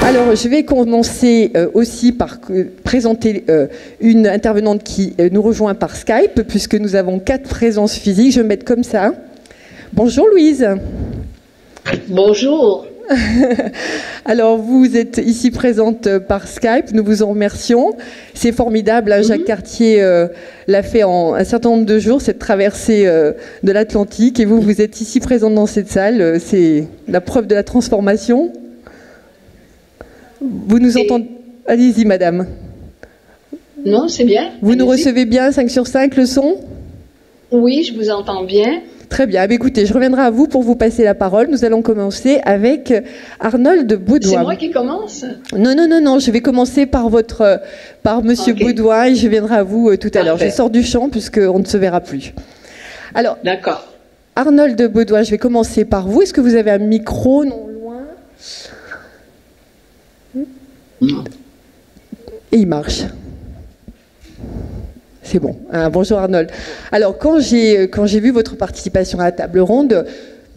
Alors, je vais commencer aussi par présenter une intervenante qui nous rejoint par Skype, puisque nous avons 4 présences physiques. Je vais me mettre comme ça. Bonjour Louise. Bonjour. Alors, vous êtes ici présente par Skype, nous vous en remercions. C'est formidable, hein, Jacques Cartier l'a fait en un certain nombre de jours, cette traversée de l'Atlantique, et vous êtes ici présente dans cette salle. C'est la preuve de la transformation. Vous nous entendez? Allez-y, madame. Non, c'est bien. Vous nous recevez bien, 5 sur 5, le son? Oui, je vous entends bien. Très bien. Écoutez, je reviendrai à vous pour vous passer la parole. Nous allons commencer avec Arnold Baudouin. C'est moi qui commence? Non. Je vais commencer par monsieur Baudouin et je viendrai à vous tout à l'heure. Je sors du champ puisqu'on ne se verra plus. Alors, d'accord. Arnold Baudouin, je vais commencer par vous. Est-ce que vous avez un micro non loin? Et il marche. C'est bon. Bonjour Arnold. Alors, quand j'ai vu votre participation à la table ronde,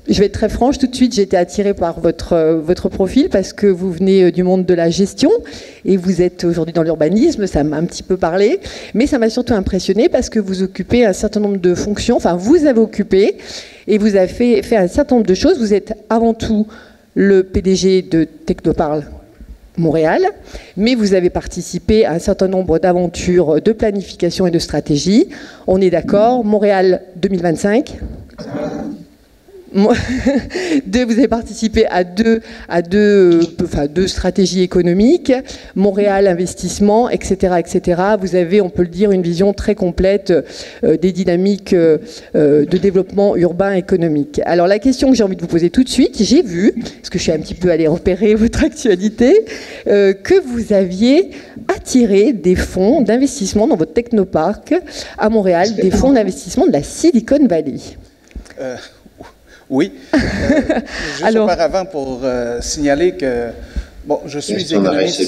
je vais être très franche, tout de suite, j'ai été attirée par votre profil parce que vous venez du monde de la gestion et vous êtes aujourd'hui dans l'urbanisme, ça m'a un petit peu parlé, mais ça m'a surtout impressionnée parce que vous occupez un certain nombre de fonctions, enfin, vous avez occupé et vous avez fait un certain nombre de choses. Vous êtes avant tout le PDG de Technoparle Montréal, mais vous avez participé à un certain nombre d'aventures de planification et de stratégie. On est d'accord, Montréal 2025. Vous avez participé à deux stratégies économiques, Montréal Investissement, etc., etc. Vous avez, on peut le dire, une vision très complète des dynamiques de développement urbain économique. Alors la question que j'ai envie de vous poser tout de suite, j'ai vu, parce que je suis un petit peu allée repérer votre actualité, que vous aviez attiré des fonds d'investissement dans votre technoparc à Montréal, des fonds d'investissement de la Silicon Valley. Oui. Juste alors, auparavant, pour signaler que bon, je suis économiste.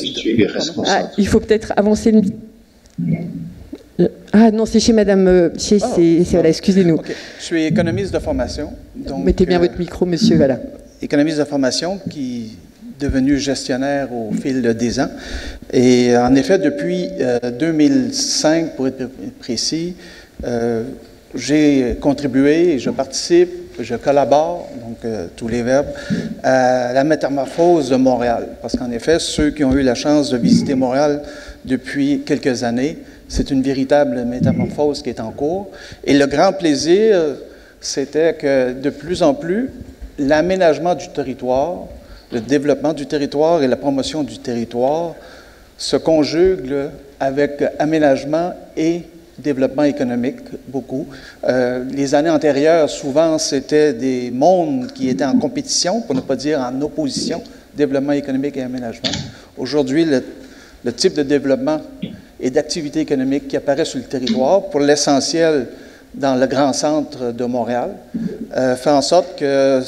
Il faut peut-être avancer le. Ah non, c'est chez Madame. Voilà, excusez-nous. Okay. Je suis économiste de formation. Donc, mettez bien votre micro, monsieur. Voilà. Économiste de formation qui est devenu gestionnaire au fil des ans. Et en effet, depuis 2005, pour être précis, j'ai contribué et je participe, je collabore, donc tous les verbes, à la métamorphose de Montréal. Parce qu'en effet, ceux qui ont eu la chance de visiter Montréal depuis quelques années, c'est une véritable métamorphose qui est en cours. Et le grand plaisir, c'était que de plus en plus, l'aménagement du territoire, le développement du territoire et la promotion du territoire se conjuguent avec aménagement et développement économique, beaucoup. Les années antérieures, souvent, c'était des mondes qui étaient en compétition, pour ne pas dire en opposition, développement économique et aménagement. Aujourd'hui, le type de développement et d'activité économique qui apparaît sur le territoire, pour l'essentiel dans le grand centre de Montréal, fait en sorte que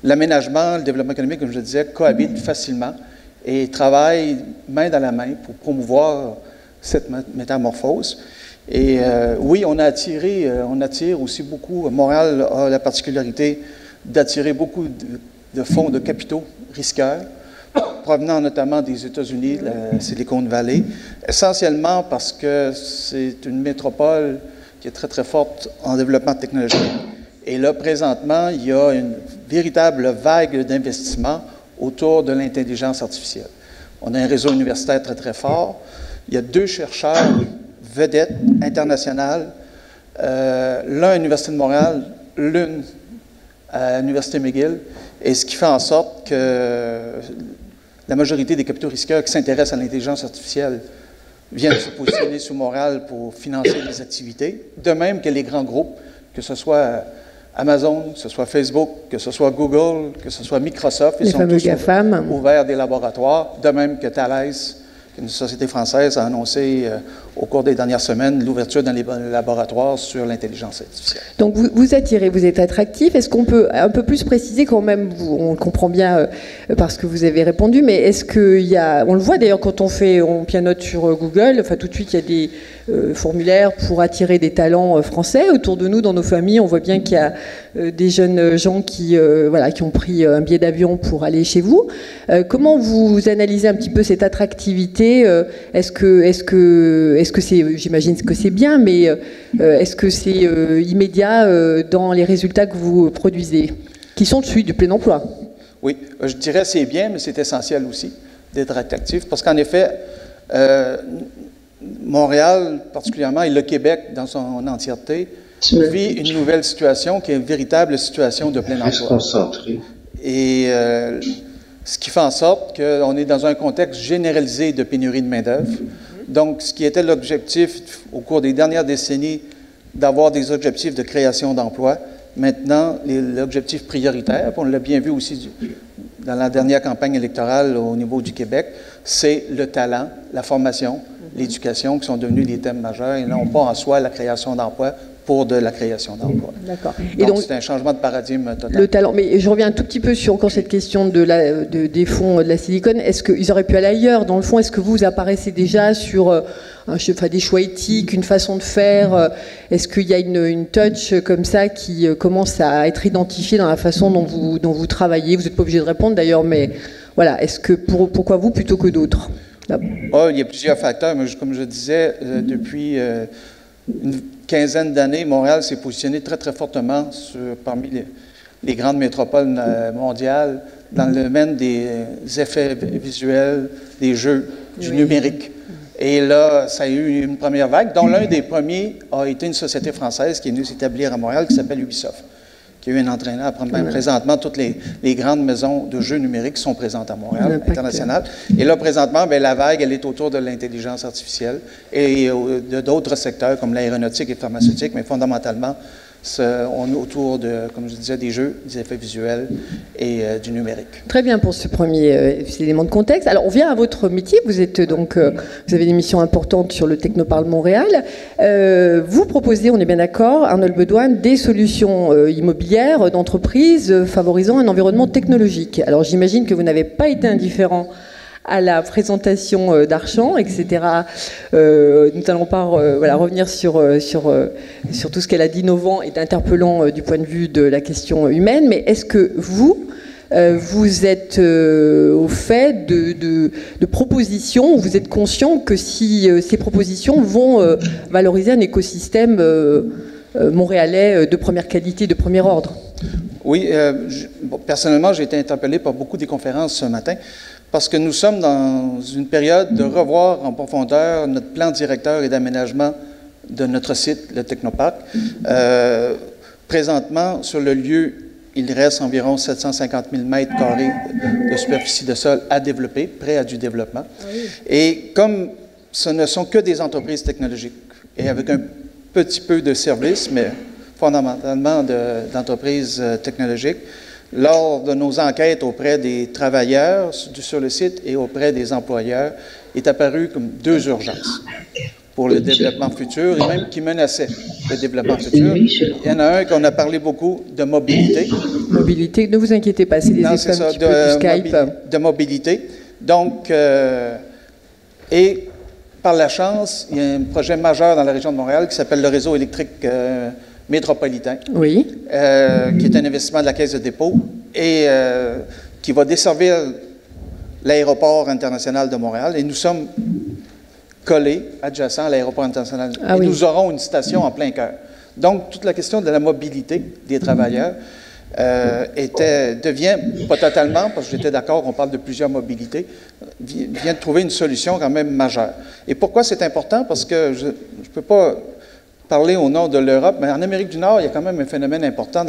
l'aménagement, le développement économique, comme je le disais, cohabitent facilement et travaillent main dans la main pour promouvoir cette métamorphose. Et oui, on attire aussi beaucoup. Montréal a la particularité d'attirer beaucoup de fonds de capitaux risqueurs, provenant notamment des États-Unis, la Silicon Valley, essentiellement parce que c'est une métropole qui est très, très forte en développement technologique. Et là, présentement, il y a une véritable vague d'investissement autour de l'intelligence artificielle. On a un réseau universitaire très, très fort. Il y a 2 chercheurs vedettes internationales, l'un à l'Université de Montréal, l'une à l'Université McGill, et ce qui fait en sorte que la majorité des capitaux risqueurs qui s'intéressent à l'intelligence artificielle viennent se positionner sur Montréal pour financer des activités, de même que les grands groupes, que ce soit Amazon, que ce soit Facebook, que ce soit Google, que ce soit Microsoft, ils sont tous ouverts des laboratoires, de même que Thales, une société française, a annoncé au cours des dernières semaines, l'ouverture d'un laboratoire sur l'intelligence artificielle. Donc vous attirez, vous êtes attractif. Est-ce qu'on peut un peu plus préciser quand même, on comprend bien parce que vous avez répondu, mais est-ce qu'il y a, on le voit d'ailleurs quand on pianote sur Google, enfin tout de suite il y a des formulaires pour attirer des talents français. Autour de nous, dans nos familles, on voit bien qu'il y a des jeunes gens qui ont pris un billet d'avion pour aller chez vous. Comment vous analysez un petit peu cette attractivité? Est-ce que c'est, j'imagine que c'est bien, mais est-ce que c'est immédiat dans les résultats que vous produisez, qui sont celui du plein emploi? Oui, je dirais c'est bien, mais c'est essentiel aussi d'être attractif, parce qu'en effet, Montréal particulièrement, et le Québec dans son entièreté, vit une nouvelle situation qui est une véritable situation de plein emploi. Et ce qui fait en sorte qu'on est dans un contexte généralisé de pénurie de main-d'œuvre. Donc, ce qui était l'objectif au cours des dernières décennies, d'avoir des objectifs de création d'emplois, maintenant, l'objectif prioritaire, on l'a bien vu aussi dans la dernière campagne électorale au niveau du Québec, c'est le talent, la formation, l'éducation qui sont devenus des thèmes majeurs et non pas en soi la création d'emplois pour de la création d'emplois. D'accord. Et donc, c'est un changement de paradigme total. Le talent, mais je reviens un tout petit peu sur encore cette question des fonds de la Silicon. Est-ce qu'ils auraient pu aller ailleurs? Dans le fond, est-ce que vous apparaissez déjà sur des choix éthiques, une façon de faire? Est-ce qu'il y a une touch comme ça qui commence à être identifiée dans la façon dont vous travaillez? Vous n'êtes pas obligé de répondre d'ailleurs, mais voilà. Pourquoi vous plutôt que d'autres? Il y a plusieurs facteurs, mais comme je disais, depuis une quinzaine d'années, Montréal s'est positionné très, très fortement parmi les grandes métropoles mondiales dans le domaine des effets visuels, des jeux, du numérique. Et là, ça a eu une première vague, dont l'un des premiers a été une société française qui est venue s'établir à Montréal, qui s'appelle Ubisoft, qui a eu un entraîneur. Présentement, toutes les grandes maisons de jeux numériques sont présentes à Montréal, internationales. Et là, présentement, la vague, elle est autour de l'intelligence artificielle et d'autres secteurs comme l'aéronautique et pharmaceutique, mais fondamentalement, on est autour de, comme je disais, des jeux, des effets visuels et du numérique. Très bien pour ce premier élément de contexte. Alors, on vient à votre métier. Vous êtes donc, vous avez une mission importante sur le Technoparle Montréal. Vous proposez, on est bien d'accord, Arnold Beaudoin, des solutions immobilières d'entreprise favorisant un environnement technologique. Alors, j'imagine que vous n'avez pas été indifférent à la présentation d'Archamps, etc. Nous n'allons pas revenir sur tout ce qu'elle a d'innovant et d'interpellant du point de vue de la question humaine, mais est-ce que vous êtes au fait de propositions, vous êtes conscient que si ces propositions vont valoriser un écosystème montréalais de première qualité, de premier ordre? Oui, personnellement, j'ai été interpellé par beaucoup des conférences ce matin, parce que nous sommes dans une période de revoir en profondeur notre plan directeur et d'aménagement de notre site, le Technoparc. Présentement, sur le lieu, il reste environ 750 000 mètres carrés de superficie de sol à développer, prêt à du développement. Et comme ce ne sont que des entreprises technologiques, et avec un petit peu de services, mais fondamentalement d'entreprises technologiques, lors de nos enquêtes auprès des travailleurs sur le site et auprès des employeurs, est apparu comme deux urgences pour le développement futur et même qui menaçaient le développement futur. Il y en a un qu'on a parlé beaucoup de mobilité. Mobilité, ne vous inquiétez pas, c'est des effets un petit peu du Skype. De mobilité. Donc, et par la chance, il y a un projet majeur dans la région de Montréal qui s'appelle le réseau électrique métropolitain, oui. Qui est un investissement de la Caisse de dépôt et qui va desservir l'aéroport international de Montréal. Et nous sommes collés, adjacents à l'aéroport international. Et nous aurons une station en plein cœur. Donc, toute la question de la mobilité des travailleurs devient, pas totalement, parce que j'étais d'accord, on parle de plusieurs mobilités, vient de trouver une solution quand même majeure. Et pourquoi c'est important? Parce que je ne peux pas parler au nom de l'Europe, mais en Amérique du Nord, il y a quand même un phénomène important.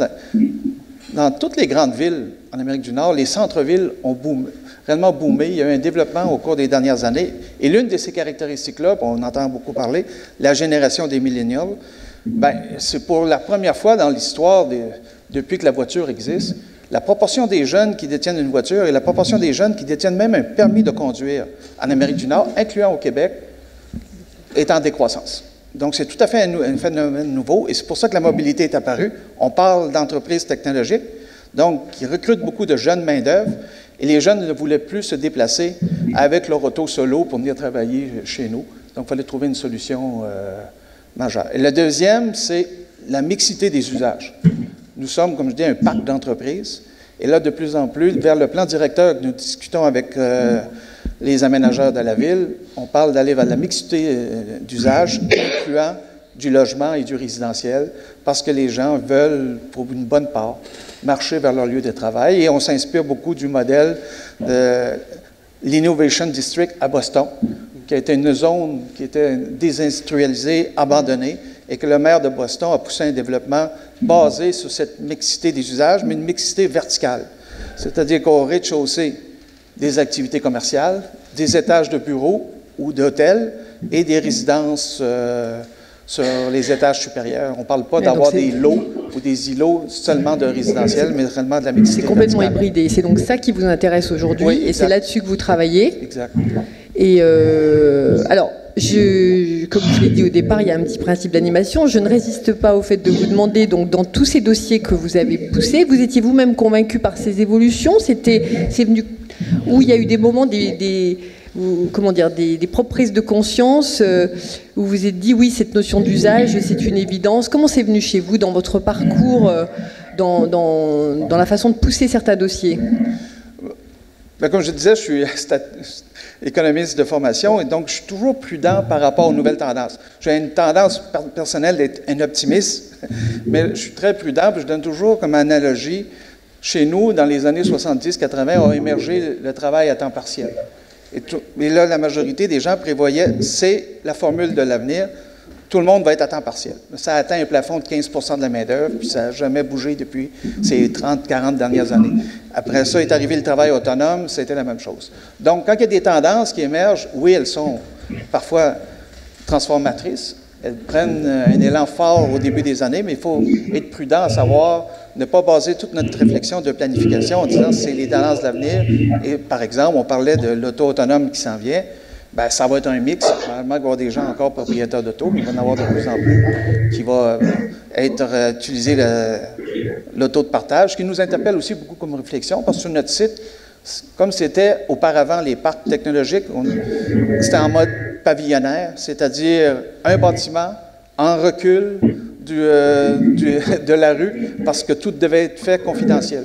Dans toutes les grandes villes en Amérique du Nord, les centres-villes ont réellement boomé. Il y a eu un développement au cours des dernières années. Et l'une de ces caractéristiques-là, on entend beaucoup parler, la génération des millénials, c'est pour la première fois dans l'histoire, depuis que la voiture existe, la proportion des jeunes qui détiennent une voiture et la proportion des jeunes qui détiennent même un permis de conduire en Amérique du Nord, incluant au Québec, est en décroissance. Donc, c'est tout à fait un phénomène nouveau et c'est pour ça que la mobilité est apparue. On parle d'entreprises technologiques, donc qui recrutent beaucoup de jeunes main-d'œuvre et les jeunes ne voulaient plus se déplacer avec leur auto solo pour venir travailler chez nous. Donc, il fallait trouver une solution majeure. Et le deuxième, c'est la mixité des usages. Nous sommes, comme je dis, un parc d'entreprises. Et là, de plus en plus, vers le plan directeur que nous discutons avec les aménageurs de la ville, on parle d'aller vers la mixité d'usages, incluant du logement et du résidentiel, parce que les gens veulent, pour une bonne part, marcher vers leur lieu de travail. Et on s'inspire beaucoup du modèle de l'Innovation District à Boston, qui a été une zone qui était désindustrialisée, abandonnée, et que le maire de Boston a poussé un développement basé sur cette mixité des usages, mais une mixité verticale. C'est-à-dire qu'au rez-de-chaussée, des activités commerciales, des étages de bureaux ou d'hôtels et des résidences sur les étages supérieurs. On ne parle pas d'avoir des lots ou des îlots seulement de résidentiel, mais réellement de la mixité. C'est complètement verticale. hybridé. C'est donc ça qui vous intéresse aujourd'hui, Oui, et c'est là-dessus que vous travaillez. Exact. Et alors, comme je l'ai dit au départ, il y a un petit principe d'animation. Je ne résiste pas au fait de vous demander, donc, dans tous ces dossiers que vous avez poussés, vous étiez vous-même convaincu par ces évolutions? C'est venu où il y a eu des moments, des propres prises de conscience où vous vous êtes dit, oui, cette notion d'usage, c'est une évidence. Comment c'est venu chez vous dans votre parcours, dans la façon de pousser certains dossiers? Bien, comme je disais, je suis économiste de formation et donc je suis toujours prudent par rapport aux nouvelles tendances. J'ai une tendance personnelle d'être un optimiste, mais je suis très prudent, puis je donne toujours comme analogie, chez nous, dans les années 70-80, a émergé le travail à temps partiel. Et là, la majorité des gens prévoyaient, c'est la formule de l'avenir, tout le monde va être à temps partiel. Ça a atteint un plafond de 15 de la main-d'œuvre, puis ça n'a jamais bougé depuis ces 30-40 dernières années. Après ça est arrivé le travail autonome, c'était la même chose. Donc, quand il y a des tendances qui émergent, oui, elles sont parfois transformatrices. Elles prennent un élan fort au début des années, mais il faut être prudent à savoir ne pas baser toute notre réflexion de planification en disant c'est les tendances d'avenir. Et par exemple, on parlait de l'auto autonome qui s'en vient. Bien, ça va être un mix. Probablement qu'il va y avoir des gens encore propriétaires d'auto, mais il va y en avoir de plus en plus qui va être utilisé l'auto de partage, ce qui nous interpelle aussi beaucoup comme réflexion, parce que sur notre site, comme c'était auparavant les parcs technologiques, c'était en mode pavillonnaire, c'est-à-dire un bâtiment en recul de la rue, parce que tout devait être fait confidentiel.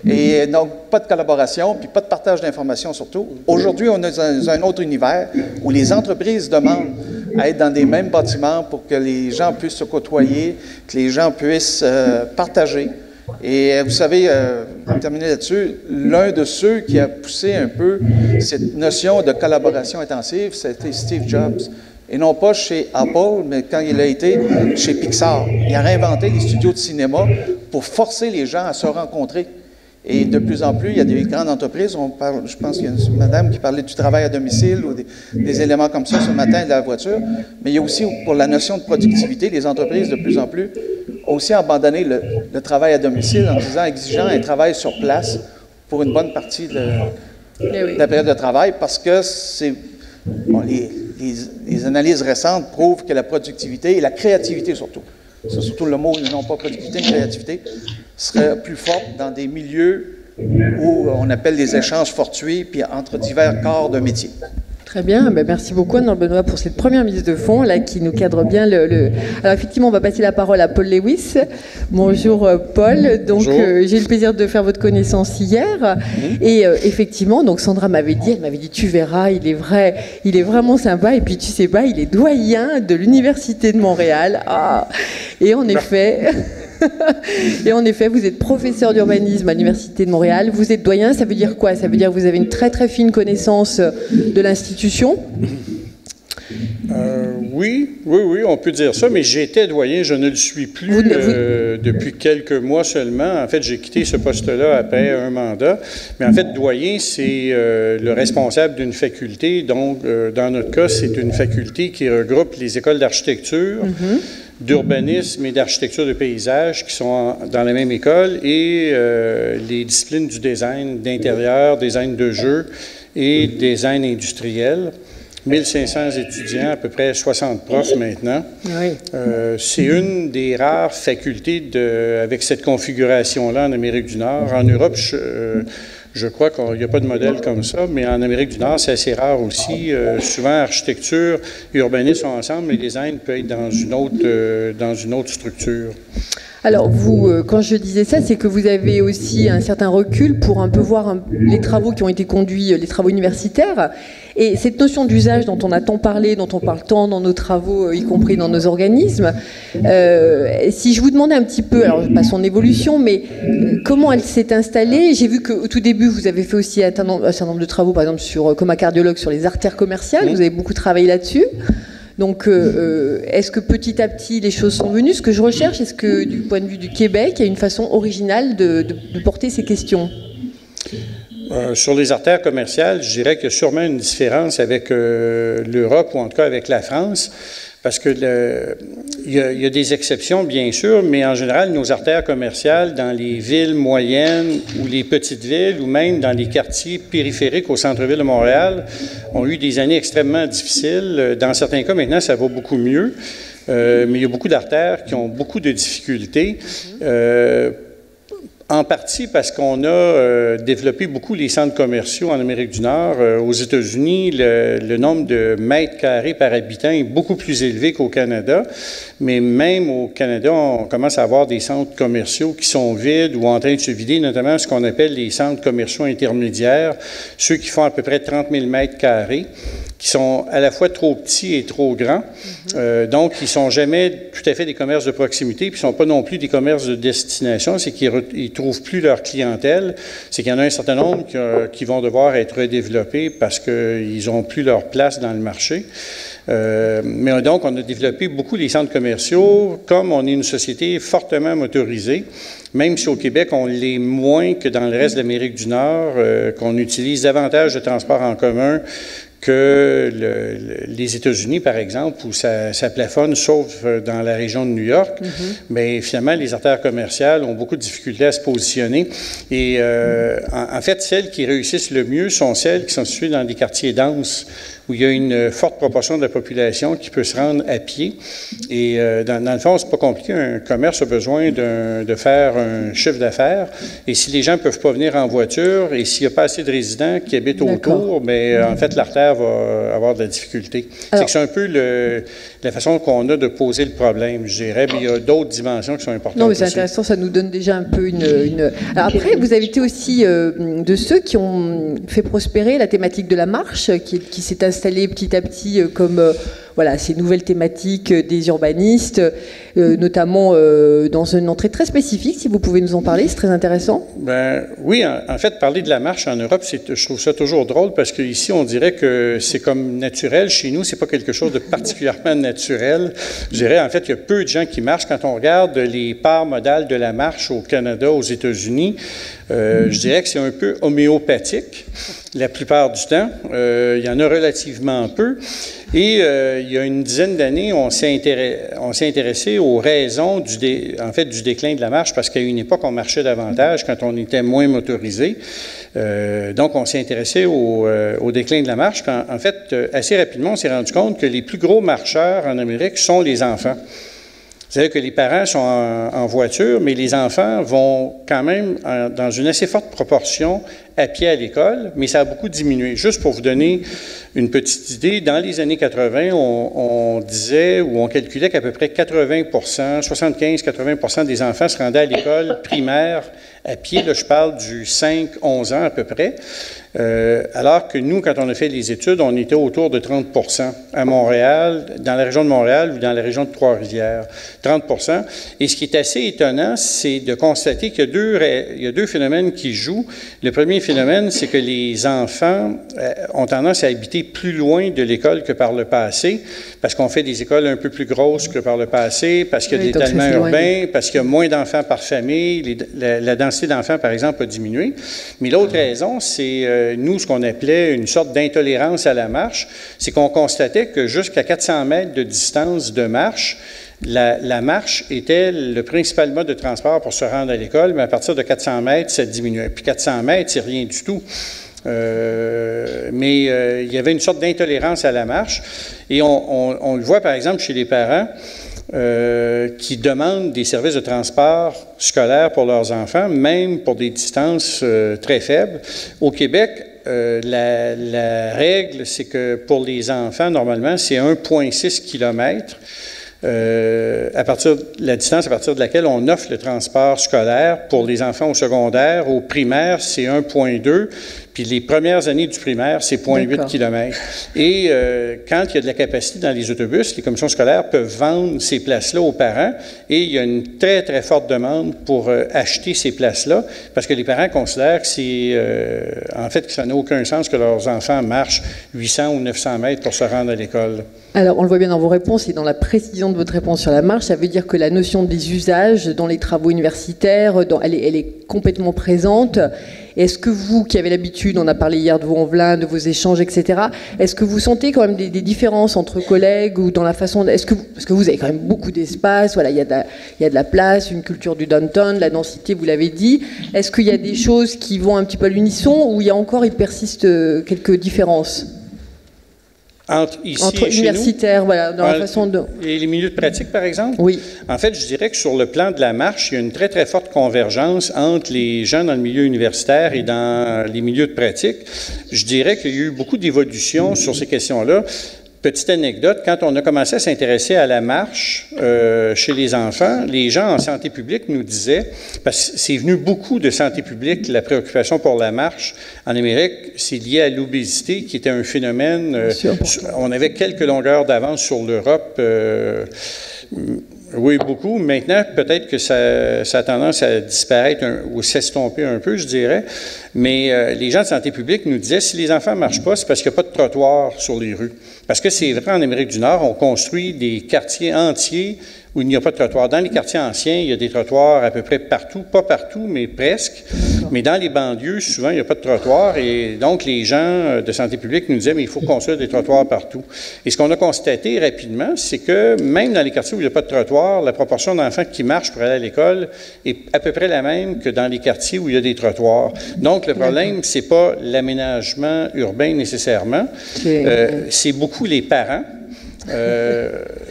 Et donc, pas de collaboration, puis pas de partage d'informations surtout. Aujourd'hui, on est dans un autre univers où les entreprises demandent à être dans des mêmes bâtiments pour que les gens puissent se côtoyer, que les gens puissent partager. Et vous savez, pour terminer là-dessus, l'un de ceux qui a poussé un peu cette notion de collaboration intensive, c'était Steve Jobs. Et non pas chez Apple, mais quand il a été chez Pixar. Il a réinventé les studios de cinéma pour forcer les gens à se rencontrer. Et de plus en plus, il y a des grandes entreprises, je pense qu'il y a une madame qui parlait du travail à domicile ou des éléments comme ça ce matin de la voiture, mais il y a aussi pour la notion de productivité, les entreprises de plus en plus ont aussi abandonné le travail à domicile en disant exigeant un travail sur place pour une bonne partie de la période de travail parce que les analyses récentes prouvent que la productivité et la créativité surtout, c'est surtout le mot, non pas productivité, mais créativité, serait plus forte dans des milieux où on appelle les échanges fortuits, puis entre divers corps de métier. Très bien, merci beaucoup Anne Benoît pour cette première mise de fond là qui nous cadre bien Alors effectivement, on va passer la parole à Paul Lewis. Bonjour Paul. Donc j'ai eu le plaisir de faire votre connaissance hier et effectivement, donc Sandra m'avait dit tu verras, il est vraiment sympa et puis tu sais pas, il est doyen de l'Université de Montréal. Et en effet. Et en effet, vous êtes professeur d'urbanisme à l'Université de Montréal. Vous êtes doyen, ça veut dire quoi? Ça veut dire que vous avez une très très fine connaissance de l'institution? Oui, on peut dire ça, mais j'étais doyen, je ne le suis plus depuis quelques mois seulement. En fait, j'ai quitté ce poste-là après un mandat. Mais en fait, doyen, c'est le responsable d'une faculté. Donc, dans notre cas, c'est une faculté qui regroupe les écoles d'architecture, d'urbanisme et d'architecture de paysage qui sont dans la même école et les disciplines du design d'intérieur, design de jeu et design industriel. 1500 étudiants, à peu près 60 profs maintenant. Oui. C'est une des rares facultés avec cette configuration-là en Amérique du Nord. En Europe, je crois qu'il n'y a pas de modèle comme ça, mais en Amérique du Nord, c'est assez rare aussi. Souvent, architecture et urbanisme sont ensemble, mais design peut être dans une autre structure. Alors, vous, quand je disais ça, c'est que vous avez aussi un certain recul pour un peu voir les travaux qui ont été conduits, les travaux universitaires. Et cette notion d'usage dont on a tant parlé, dont on parle tant dans nos travaux, y compris dans nos organismes, si je vous demandais un petit peu, alors pas son évolution, mais comment elle s'est installée. J'ai vu qu'au tout début, vous avez fait aussi un certain nombre de travaux, par exemple, comme un cardiologue, sur les artères commerciales. Vous avez beaucoup travaillé là-dessus. Donc, est-ce que petit à petit, les choses sont venues? Ce que je recherche, est-ce que, du point de vue du Québec, il y a une façon originale de porter ces questions? Sur les artères commerciales, je dirais qu'il y a sûrement une différence avec l'Europe, ou en tout cas avec la France, parce que il y a des exceptions, bien sûr, mais en général, nos artères commerciales dans les villes moyennes ou les petites villes, ou même dans les quartiers périphériques au centre-ville de Montréal, ont eu des années extrêmement difficiles. Dans certains cas, maintenant, ça va beaucoup mieux, mais il y a beaucoup d'artères qui ont beaucoup de difficultés. En partie parce qu'on a développé beaucoup les centres commerciaux en Amérique du Nord. Aux États-Unis, le nombre de mètres carrés par habitant est beaucoup plus élevé qu'au Canada. Mais même au Canada, on commence à avoir des centres commerciaux qui sont vides ou en train de se vider, notamment ce qu'on appelle les centres commerciaux intermédiaires, ceux qui font à peu près 30 000 mètres carrés, qui sont à la fois trop petits et trop grands. Donc, ils ne sont jamais tout à fait des commerces de proximité, puis ils ne sont pas non plus des commerces de destination. C'est qu'ils ne trouvent plus leur clientèle. C'est qu'il y en a un certain nombre qui vont devoir être redéveloppés parce qu'ils n'ont plus leur place dans le marché. Mais donc, on a développé beaucoup les centres commerciaux. Comme on est une société fortement motorisée, même si au Québec, on l'est moins que dans le reste de l'Amérique du Nord, qu'on utilise davantage de transports en commun que les États-Unis, par exemple, où ça plafonne, sauf dans la région de New York. Mais finalement, les artères commerciales ont beaucoup de difficultés à se positionner. Et en fait, celles qui réussissent le mieux sont celles qui sont situées dans des quartiers denses, où il y a une forte proportion de la population qui peut se rendre à pied. Et dans le fond, c'est pas compliqué. Un commerce a besoin de faire un chiffre d'affaires. Et si les gens ne peuvent pas venir en voiture, et s'il n'y a pas assez de résidents qui habitent autour, mais en fait, l'artère va avoir de la difficulté. C'est un peu la façon qu'on a de poser le problème, je dirais. Mais il y a d'autres dimensions qui sont importantes. Non, mais c'est intéressant, ça nous donne déjà un peu une... Alors après, vous avez été aussi de ceux qui ont fait prospérer la thématique de la marche, qui s'est installée petit à petit comme voilà, ces nouvelles thématiques des urbanistes, notamment dans une entrée très spécifique, si vous pouvez nous en parler, c'est très intéressant. Ben, oui, en fait, parler de la marche en Europe, je trouve ça toujours drôle parce qu'ici, on dirait que c'est comme naturel. Chez nous, c'est pas quelque chose de particulièrement naturel. Je dirais, en fait, il y a peu de gens qui marchent. Quand on regarde les parts modales de la marche au Canada, aux États-Unis, je dirais que c'est un peu homéopathique la plupart du temps. Il y en a relativement peu. Et il y a une dizaine d'années, on s'est intéressé aux raisons du déclin de la marche, parce qu'à une époque, on marchait davantage quand on était moins motorisé. Donc, on s'est intéressé au déclin de la marche. En fait, assez rapidement, on s'est rendu compte que les plus gros marcheurs en Amérique sont les enfants. C'est-à-dire que les parents sont en voiture, mais les enfants vont quand même dans une assez forte proportion à pied à l'école, mais ça a beaucoup diminué. Juste pour vous donner une petite idée, dans les années 80, on disait ou on calculait qu'à peu près 75-80% des enfants se rendaient à l'école primaire à pied. Là, je parle du 5-11 ans à peu près. Alors que nous, quand on a fait les études, on était autour de 30% à Montréal, dans la région de Montréal ou dans la région de Trois-Rivières. 30%. Et ce qui est assez étonnant, c'est de constater qu'il y a deux phénomènes qui jouent. Le premier phénomène, c'est que les enfants ont tendance à habiter plus loin de l'école que par le passé, parce qu'on fait des écoles un peu plus grosses que par le passé, parce qu'il y a de l'étalement urbain, parce qu'il y a moins d'enfants par famille. La densité d'enfants, par exemple, a diminué. Mais l'autre raison, c'est nous, ce qu'on appelait une sorte d'intolérance à la marche, c'est qu'on constatait que jusqu'à 400 mètres de distance de marche, la marche était le principal mode de transport pour se rendre à l'école, mais à partir de 400 mètres, ça diminuait. Puis 400 mètres, c'est rien du tout. Mais il y avait une sorte d'intolérance à la marche. Et on le voit, par exemple, chez les parents qui demandent des services de transport scolaire pour leurs enfants, même pour des distances très faibles. Au Québec, la règle, c'est que pour les enfants, normalement, c'est 1,6 km. La distance à partir de laquelle on offre le transport scolaire pour les enfants au secondaire. Au primaire, c'est 1,2. Puis les premières années du primaire, c'est 0,8 km. Et quand il y a de la capacité dans les autobus, les commissions scolaires peuvent vendre ces places-là aux parents et il y a une très, très forte demande pour acheter ces places-là parce que les parents considèrent que c'est, en fait, que ça n'a aucun sens que leurs enfants marchent 800 ou 900 mètres pour se rendre à l'école. Alors, on le voit bien dans vos réponses et dans la précision de votre réponse sur la marche, ça veut dire que la notion des usages dans les travaux universitaires, elle est complètement présente. Est-ce que vous, qui avez l'habitude, on a parlé hier de Vaux-en-Velin, de vos échanges, etc., est-ce que vous sentez quand même des différences entre collègues ou dans la façon... Parce que vous avez quand même beaucoup d'espace, voilà, il y a de la place, une culture du downtown, la densité, vous l'avez dit. Est-ce qu'il y a des choses qui vont un petit peu à l'unisson ou il persiste quelques différences Entre universitaires, voilà, dans la façon de... Et les milieux de pratique, par exemple? Oui. En fait, je dirais que sur le plan de la marche, il y a une très, très forte convergence entre les gens dans le milieu universitaire et dans les milieux de pratique. Je dirais qu'il y a eu beaucoup d'évolution sur ces questions-là. Petite anecdote, quand on a commencé à s'intéresser à la marche chez les enfants, les gens en santé publique nous disaient, parce que c'est venu beaucoup de santé publique, la préoccupation pour la marche en Amérique, c'est lié à l'obésité qui était un phénomène, on avait quelques longueurs d'avance sur l'Europe, oui, beaucoup. Maintenant, peut-être que ça a tendance à disparaître ou s'estomper un peu, je dirais. Mais les gens de santé publique nous disaient, si les enfants ne marchent pas, c'est parce qu'il n'y a pas de trottoir sur les rues. Parce que c'est vrai, en Amérique du Nord, on construit des quartiers entiers où il n'y a pas de trottoir. Dans les quartiers anciens, il y a des trottoirs à peu près partout, pas partout, mais presque. Mais dans les banlieues, souvent, il n'y a pas de trottoir. Et donc, les gens de santé publique nous disaient, mais il faut construire des trottoirs partout. Et ce qu'on a constaté rapidement, c'est que même dans les quartiers où il n'y a pas de trottoir, la proportion d'enfants qui marchent pour aller à l'école est à peu près la même que dans les quartiers où il y a des trottoirs. Donc, le problème, c'est pas l'aménagement urbain nécessairement. C'est beaucoup les parents.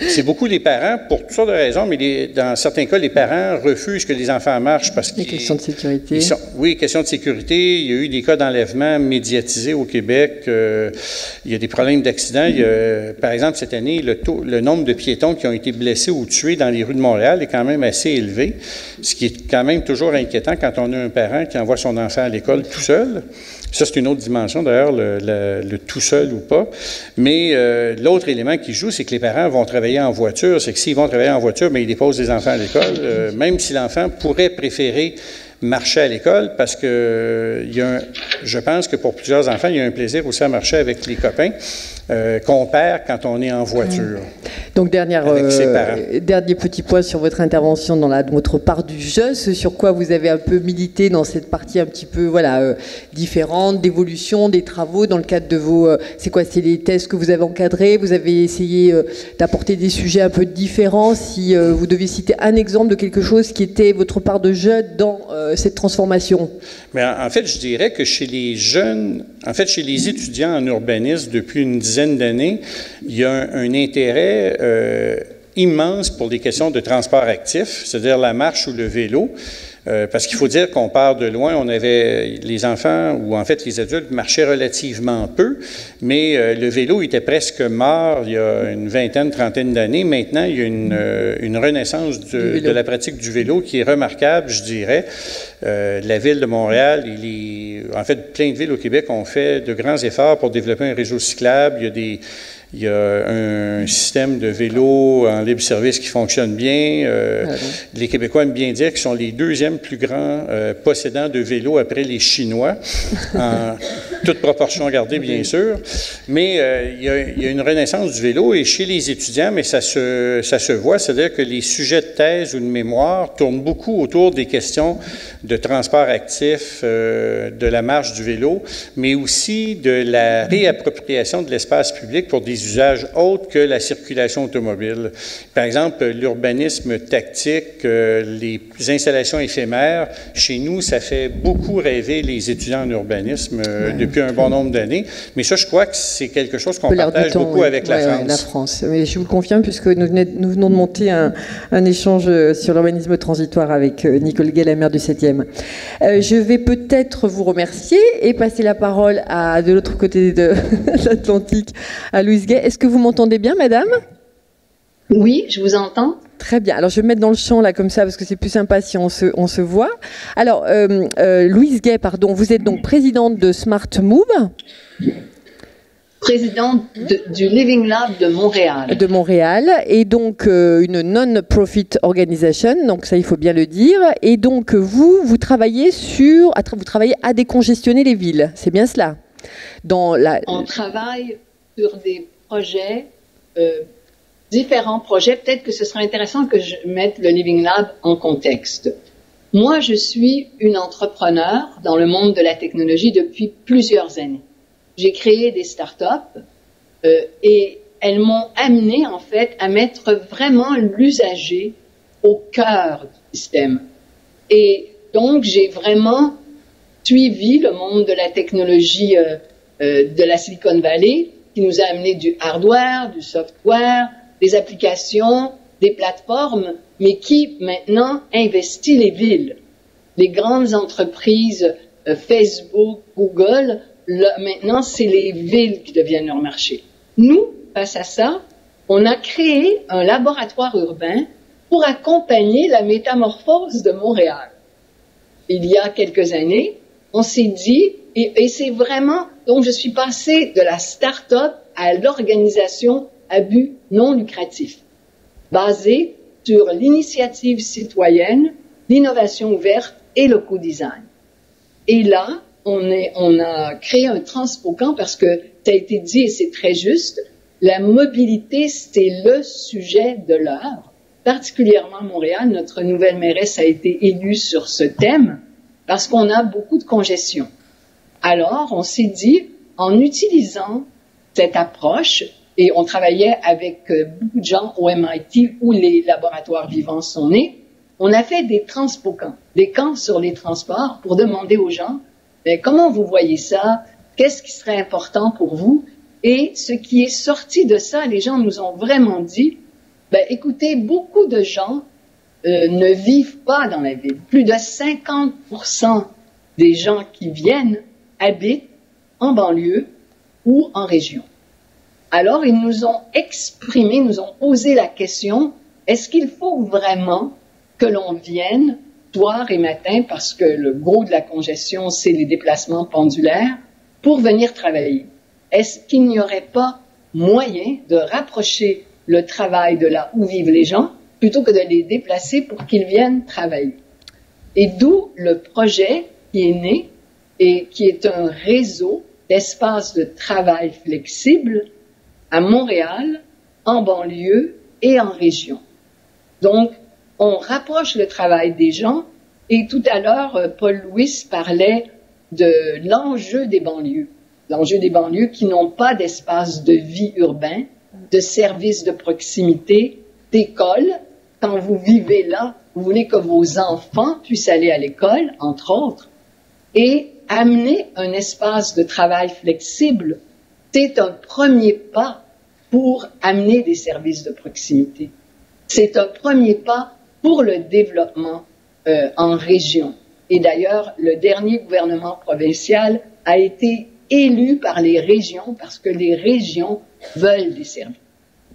C'est beaucoup les parents pour toutes sortes de raisons, mais dans certains cas, les parents refusent que les enfants marchent parce qu'il y a des questions de sécurité. Oui, questions de sécurité. Il y a eu des cas d'enlèvement médiatisés au Québec. Il y a des problèmes d'accidents. Par exemple, cette année, le nombre de piétons qui ont été blessés ou tués dans les rues de Montréal est quand même assez élevé, ce qui est quand même toujours inquiétant quand on a un parent qui envoie son enfant à l'école tout seul. Ça, c'est une autre dimension, d'ailleurs, le tout seul ou pas. Mais l'autre élément qui joue, c'est que les parents vont travailler en voiture. C'est que s'ils vont travailler en voiture, bien, ils déposent les enfants à l'école, même si l'enfant pourrait préférer marcher à l'école, parce que je pense que pour plusieurs enfants, il y a un plaisir aussi à marcher avec les copains qu'on perd quand on est en voiture. Donc, dernier petit point sur votre intervention dans votre part du jeu, ce sur quoi vous avez un peu milité dans cette partie un petit peu différente, d'évolution, des travaux, dans le cadre de vos... c'est quoi, c'est les tests que vous avez encadrés, vous avez essayé d'apporter des sujets un peu différents. Si vous deviez citer un exemple de quelque chose qui était votre part de jeu dans cette transformation. Mais en fait, je dirais que chez les jeunes, chez les étudiants en urbanisme, depuis une dizaine d'années, il y a un intérêt immense pour des questions de transport actif, c'est-à-dire la marche ou le vélo. Parce qu'il faut dire qu'on part de loin, on avait les enfants, ou en fait les adultes, marchaient relativement peu, mais le vélo était presque mort il y a une vingtaine, trentaine d'années. Maintenant, il y a une renaissance de la pratique du vélo qui est remarquable, je dirais. La Ville de Montréal, en fait, plein de villes au Québec ont fait de grands efforts pour développer un réseau cyclable. Il y a un système de vélo en libre service qui fonctionne bien. Les Québécois aiment bien dire qu'ils sont les deuxièmes plus grands possédants de vélos après les Chinois, en toute proportion gardée, bien sûr. Mais il y a une renaissance du vélo et chez les étudiants, mais ça se voit, c'est-à-dire que les sujets de thèse ou de mémoire tournent beaucoup autour des questions de transport actif, de la marche du vélo, mais aussi de la réappropriation de l'espace public pour des usages autres que la circulation automobile. Par exemple, l'urbanisme tactique, les installations éphémères, chez nous, ça fait beaucoup rêver les étudiants en urbanisme depuis depuis un bon nombre d'années. Mais ça, je crois que c'est quelque chose qu'on partage beaucoup avec la France. La France. Mais je vous le confirme, puisque nous venons de monter un échange sur l'urbanisme transitoire avec Nicole Gay, la maire du 7e. Je vais peut-être vous remercier et passer la parole de l'autre côté de l'Atlantique, à Louise Gay. Est-ce que vous m'entendez bien, madame ? Oui, je vous entends. Très bien. Alors, je vais me mettre dans le champ, là, comme ça, parce que c'est plus sympa si on se voit. Alors, Louise Gay, pardon, vous êtes donc présidente de Smart Move. Présidente du Living Lab de Montréal. De Montréal, et donc une non-profit organisation, donc ça, il faut bien le dire. Et donc, vous travaillez à décongestionner les villes, c'est bien cela? On travaille sur des projets... différents projets. Peut-être que ce sera intéressant que je mette le Living Lab en contexte. Moi, je suis une entrepreneur dans le monde de la technologie depuis plusieurs années. J'ai créé des startups et elles m'ont amené, en fait, à mettre vraiment l'usager au cœur du système. Et donc, j'ai vraiment suivi le monde de la technologie de la Silicon Valley, qui nous a amené du hardware, du software, des applications, des plateformes, mais qui maintenant investit les villes. Les grandes entreprises, Facebook, Google, maintenant c'est les villes qui deviennent leur marché. Nous, face à ça, on a créé un laboratoire urbain pour accompagner la métamorphose de Montréal. Il y a quelques années, on s'est dit, et c'est vraiment, donc je suis passée de la start-up à l'organisation à but non lucratif, basée sur l'initiative citoyenne, l'innovation ouverte et le co-design. Et là, on a créé un transpocamp parce que ça a été dit et c'est très juste, la mobilité, c'est le sujet de l'heure. Particulièrement à Montréal, notre nouvelle mairesse a été élue sur ce thème parce qu'on a beaucoup de congestion. Alors, on s'est dit, en utilisant cette approche, et on travaillait avec beaucoup de gens au MIT où les laboratoires vivants sont nés, on a fait des transpocamps, des camps sur les transports pour demander aux gens, comment vous voyez ça? Qu'est-ce qui serait important pour vous? Et ce qui est sorti de ça, les gens nous ont vraiment dit, écoutez, beaucoup de gens ne vivent pas dans la ville. Plus de 50% des gens qui viennent habitent en banlieue ou en région. Alors, ils nous ont exprimé, nous ont posé la question, est-ce qu'il faut vraiment que l'on vienne soir et matin, parce que le gros de la congestion, c'est les déplacements pendulaires, pour venir travailler? Est-ce qu'il n'y aurait pas moyen de rapprocher le travail de là où vivent les gens, plutôt que de les déplacer pour qu'ils viennent travailler? Et d'où le projet qui est né et qui est un réseau d'espaces de travail flexibles à Montréal, en banlieue et en région. Donc, on rapproche le travail des gens et tout à l'heure, Paul Louis parlait de l'enjeu des banlieues. L'enjeu des banlieues qui n'ont pas d'espace de vie urbain, de services de proximité, d'école. Quand vous vivez là, vous voulez que vos enfants puissent aller à l'école, entre autres, et amener un espace de travail flexible, c'est un premier pas pour amener des services de proximité. C'est un premier pas pour le développement en région. Et d'ailleurs, le dernier gouvernement provincial a été élu par les régions parce que les régions veulent des services,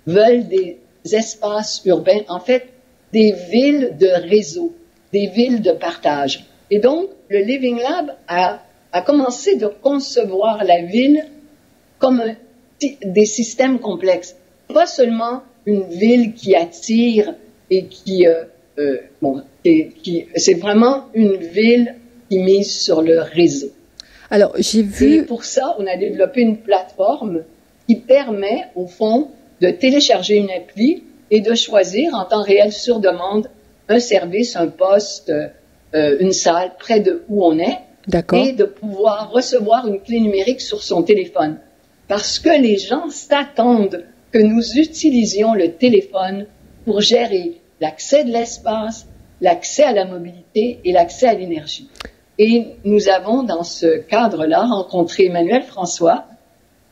veulent des espaces urbains, en fait, des villes de réseau, des villes de partage. Et donc, le Living Lab a commencé de concevoir la ville comme des systèmes complexes. Pas seulement une ville qui attire et c'est vraiment une ville qui mise sur le réseau. Alors, j'ai vu... Et pour ça, on a développé une plateforme qui permet, au fond, de télécharger une appli et de choisir en temps réel sur demande un service, un poste, une salle près de où on est. D'accord. Et de pouvoir recevoir une clé numérique sur son téléphone. Parce que les gens s'attendent que nous utilisions le téléphone pour gérer l'accès de l'espace, l'accès à la mobilité et l'accès à l'énergie. Et nous avons, dans ce cadre-là, rencontré Emmanuel François,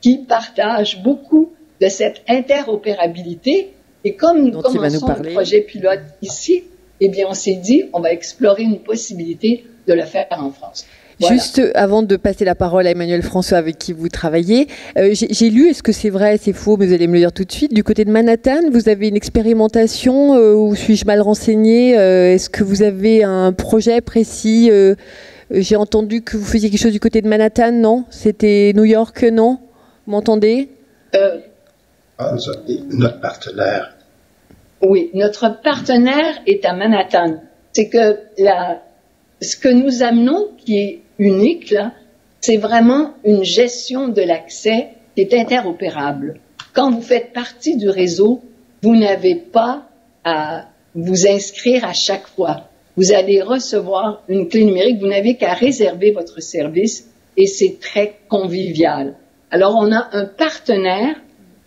qui partage beaucoup de cette interopérabilité. Et comme nous commençons le projet pilote ici, eh bien, on s'est dit, on va explorer une possibilité de le faire en France. Voilà. Juste avant de passer la parole à Emmanuel François avec qui vous travaillez, j'ai lu, est-ce que c'est vrai, c'est faux, mais vous allez me le dire tout de suite, du côté de Manhattan, vous avez une expérimentation ou suis-je mal renseignée? Est-ce que vous avez un projet précis? J'ai entendu que vous faisiez quelque chose du côté de Manhattan, non? C'était New York, non? Vous m'entendez? Notre partenaire. Oui, notre partenaire est à Manhattan. C'est que ce que nous amenons, qui est unique, là, c'est vraiment une gestion de l'accès qui est interopérable. Quand vous faites partie du réseau, vous n'avez pas à vous inscrire à chaque fois. Vous allez recevoir une clé numérique, vous n'avez qu'à réserver votre service et c'est très convivial. Alors, on a un partenaire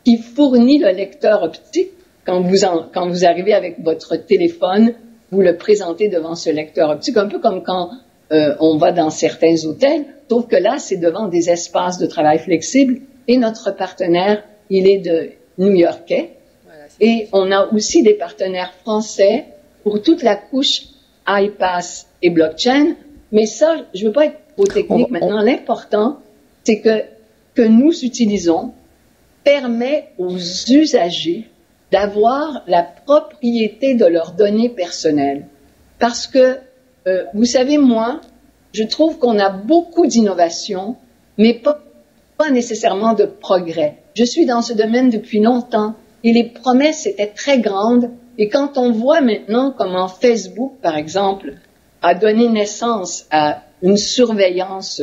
qui fournit le lecteur optique. Quand vous arrivez avec votre téléphone, vous le présentez devant ce lecteur optique, un peu comme quand on va dans certains hôtels, sauf que là, c'est devant des espaces de travail flexibles. Et notre partenaire, il est de New-Yorkais. Voilà, et on a aussi des partenaires français pour toute la couche iPass et blockchain. Mais ça, je ne veux pas être trop technique maintenant. L'important, c'est que nous utilisons permet aux usagers d'avoir la propriété de leurs données personnelles. Parce que, vous savez, moi, je trouve qu'on a beaucoup d'innovation, mais pas nécessairement de progrès. Je suis dans ce domaine depuis longtemps et les promesses étaient très grandes. Et quand on voit maintenant comment Facebook, par exemple, a donné naissance à une surveillance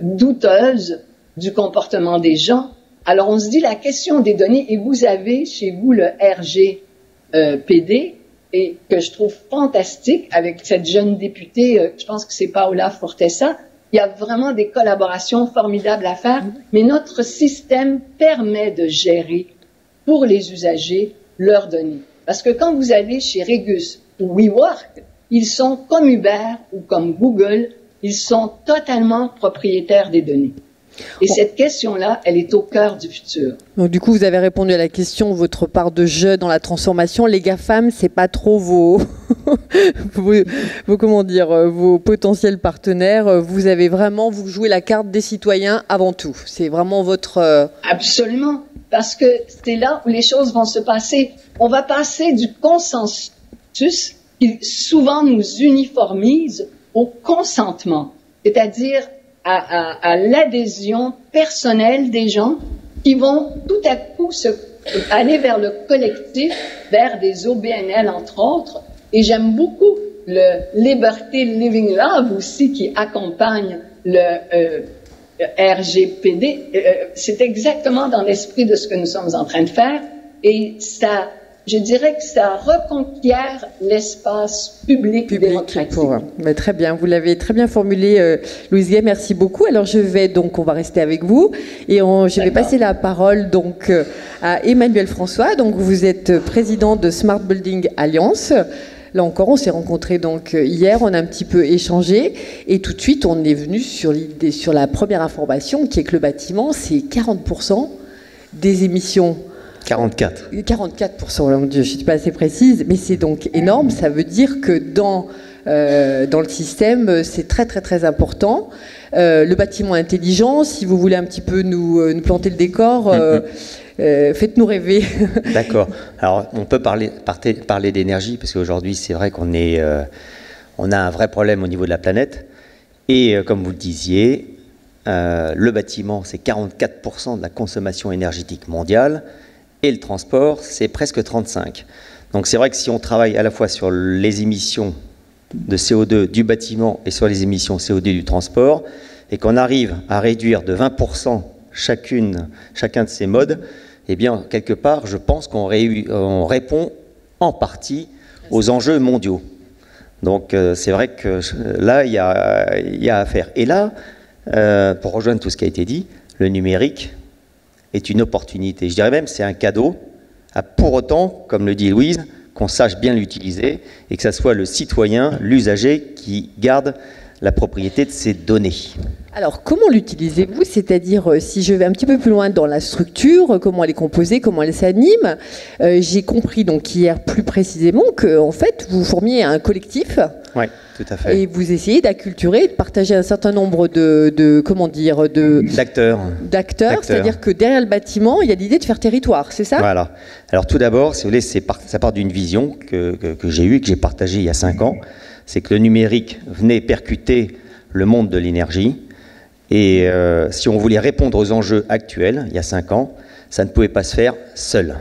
douteuse du comportement des gens, alors on se dit la question des données, et vous avez chez vous le RGPD, et que je trouve fantastique avec cette jeune députée, je pense que c'est Paola Fortesa. Il y a vraiment des collaborations formidables à faire, mais notre système permet de gérer pour les usagers leurs données. Parce que quand vous allez chez Regus ou WeWork, ils sont comme Uber ou comme Google, ils sont totalement propriétaires des données. Et cette question-là, elle est au cœur du futur. Donc, du coup, vous avez répondu à la question, votre part de jeu dans la transformation. Les GAFAM, c'est pas trop vos potentiels partenaires. Vous avez vraiment, vous jouez la carte des citoyens avant tout. C'est vraiment votre... Absolument. Parce que c'est là où les choses vont se passer. On va passer du consensus qui souvent nous uniformise au consentement. C'est-à-dire à l'adhésion personnelle des gens qui vont tout à coup aller vers le collectif, vers des OBNL entre autres. Et j'aime beaucoup le Liberty Living Lab aussi qui accompagne le RGPD. C'est exactement dans l'esprit de ce que nous sommes en train de faire. Et ça, je dirais que ça reconquiert l'espace public démocratique. Mais très bien, vous l'avez très bien formulé, Louise Gay, merci beaucoup. Alors on va rester avec vous et je vais passer la parole donc à Emmanuel François. Donc vous êtes président de Smart Building Alliance. Là encore, on s'est rencontrés donc hier, on a un petit peu échangé et tout de suite on est venu sur la première information qui est que le bâtiment, c'est 40% des émissions. 44%, mon Dieu, je ne suis pas assez précise, mais c'est donc énorme. Ça veut dire que dans le système, c'est très très très important. Le bâtiment intelligent, si vous voulez un petit peu nous planter le décor, faites-nous rêver. D'accord. Alors, on peut parler d'énergie, parce qu'aujourd'hui, c'est vrai qu'on a un vrai problème au niveau de la planète. Et comme vous le disiez, le bâtiment, c'est 44% de la consommation énergétique mondiale. Et le transport, c'est presque 35%. Donc c'est vrai que si on travaille à la fois sur les émissions de CO2 du bâtiment et sur les émissions CO2 du transport, et qu'on arrive à réduire de 20% chacun de ces modes, eh bien, quelque part, je pense qu'on répond en partie aux enjeux mondiaux. Donc c'est vrai que là, il y a à faire. Et là, pour rejoindre tout ce qui a été dit, le numérique est une opportunité. Je dirais même c'est un cadeau, pour autant, comme le dit Louise, qu'on sache bien l'utiliser et que ce soit le citoyen, l'usager qui garde la propriété de ces données. Alors, comment l'utilisez-vous? C'est-à-dire, si je vais un petit peu plus loin dans la structure, comment elle est composée, comment elle s'anime. J'ai compris donc hier plus précisément que, en fait, vous formiez un collectif. Oui, tout à fait. Et vous essayez d'acculturer, de partager un certain nombre d'acteurs. C'est-à-dire que derrière le bâtiment, il y a l'idée de faire territoire, c'est ça? Voilà. Alors tout d'abord, si vous voulez, ça part d'une vision que j'ai eue et que j'ai partagée il y a 5 ans. C'est que le numérique venait percuter le monde de l'énergie. Et si on voulait répondre aux enjeux actuels, il y a 5 ans, ça ne pouvait pas se faire seul.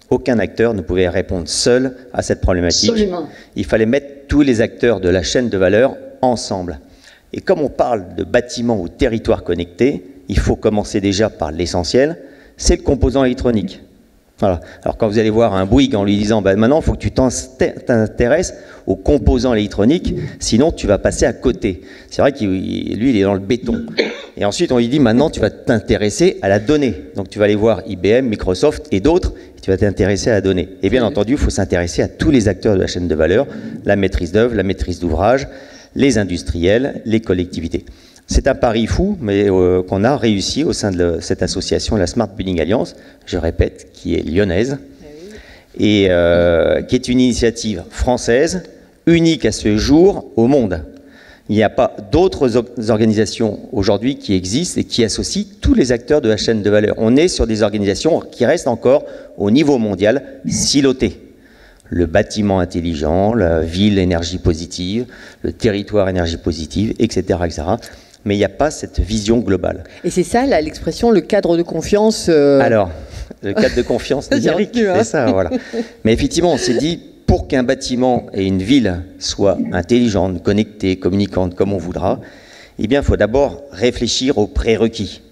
Aucun acteur ne pouvait répondre seul à cette problématique. Absolument. Il fallait mettre tous les acteurs de la chaîne de valeur ensemble. Et comme on parle de bâtiments ou territoires connectés, il faut commencer déjà par l'essentiel, c'est le composant électronique. Voilà. Alors quand vous allez voir un Bouygues en lui disant maintenant il faut que tu t'intéresses aux composants électroniques, sinon tu vas passer à côté. C'est vrai qu'il lui il est dans le béton. Et ensuite on lui dit maintenant tu vas t'intéresser à la donnée. Donc tu vas aller voir IBM, Microsoft et d'autres, et tu vas t'intéresser à la donnée. Et bien entendu il faut s'intéresser à tous les acteurs de la chaîne de valeur, la maîtrise d'œuvre, la maîtrise d'ouvrage, les industriels, les collectivités. C'est un pari fou, mais qu'on a réussi au sein de cette association, la Smart Building Alliance, je répète, qui est lyonnaise, et qui est une initiative française, unique à ce jour au monde. Il n'y a pas d'autres organisations aujourd'hui qui existent et qui associent tous les acteurs de la chaîne de valeur. On est sur des organisations qui restent encore au niveau mondial silotées. Le bâtiment intelligent, la ville énergie positive, le territoire énergie positive, etc. etc. Mais il n'y a pas cette vision globale. Et c'est ça, l'expression, le cadre de confiance. Alors, le cadre de confiance numérique, c'est ça, voilà. Mais effectivement, on s'est dit, pour qu'un bâtiment et une ville soient intelligentes, connectées, communicantes, comme on voudra, eh bien, il faut d'abord réfléchir aux prérequis.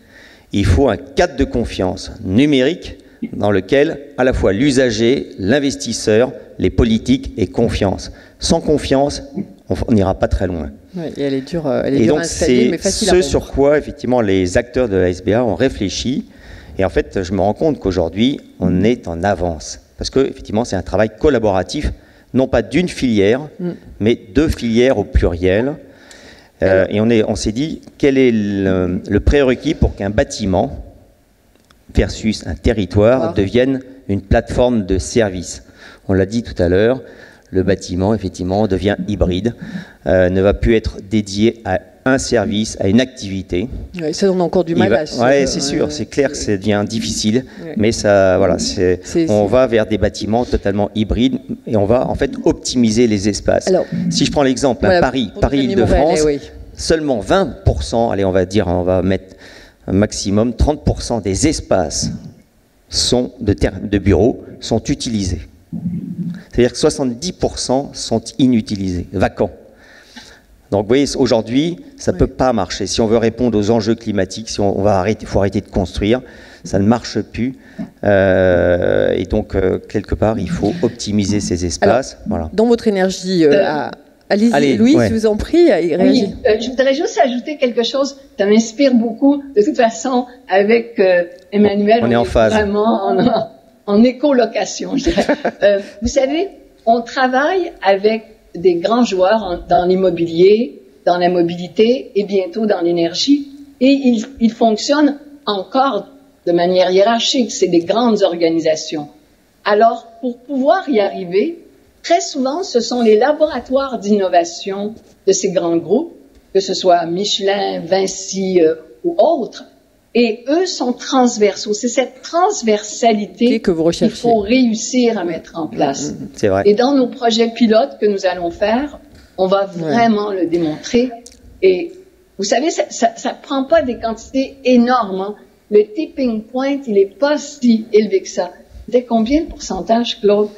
Il faut un cadre de confiance numérique dans lequel, à la fois l'usager, l'investisseur, les politiques aient confiance. Sans confiance, on n'ira pas très loin. Ouais, et elle est dure à installer, mais facile à rompre. C'est ce sur quoi, effectivement, les acteurs de la SBA ont réfléchi. Et en fait, je me rends compte qu'aujourd'hui, on est en avance. Parce que, effectivement, c'est un travail collaboratif, non pas d'une filière, mais 2 filières au pluriel. Et on s'est dit, quel est le prérequis pour qu'un bâtiment versus un territoire devienne une plateforme de service. On l'a dit tout à l'heure, le bâtiment, effectivement, devient hybride, ne va plus être dédié à un service, à une activité. Ouais, ça, on a encore du mal à se... Oui, c'est sûr, c'est clair que ça devient difficile, mais ça, voilà, on va vers des bâtiments totalement hybrides et on va en fait optimiser les espaces. Alors, si je prends l'exemple, Paris-Île-de-France, seulement 20%, allez, on va mettre un maximum 30% des espaces de bureaux sont utilisés. C'est-à-dire que 70% sont inutilisés, vacants. Donc vous voyez, aujourd'hui, ça ne peut pas marcher. Si on veut répondre aux enjeux climatiques, il faut arrêter de construire, ça ne marche plus. Et donc, quelque part, il faut optimiser ces espaces. Alors, voilà. Dans votre énergie, allez-y, Louis, je vous en prie, réagissez. Oui, je voudrais juste ajouter quelque chose. Ça m'inspire beaucoup. De toute façon, avec Emmanuel, on est en phase. Vraiment en écolocation, je dirais. Vous savez, on travaille avec des grands joueurs dans l'immobilier, dans la mobilité et bientôt dans l'énergie. Et ils fonctionnent encore de manière hiérarchique. C'est des grandes organisations. Alors, pour pouvoir y arriver, très souvent, ce sont les laboratoires d'innovation de ces grands groupes, que ce soit Michelin, Vinci ou autres, et eux sont transversaux. C'est cette transversalité que vous recherchez. qu'il faut réussir à mettre en place. C'est vrai. Et dans nos projets pilotes que nous allons faire, on va vraiment le démontrer. Et vous savez, ça prend pas des quantités énormes. Hein. Le tipping point, il est pas si élevé que ça. C'était combien de pourcentage, Claude?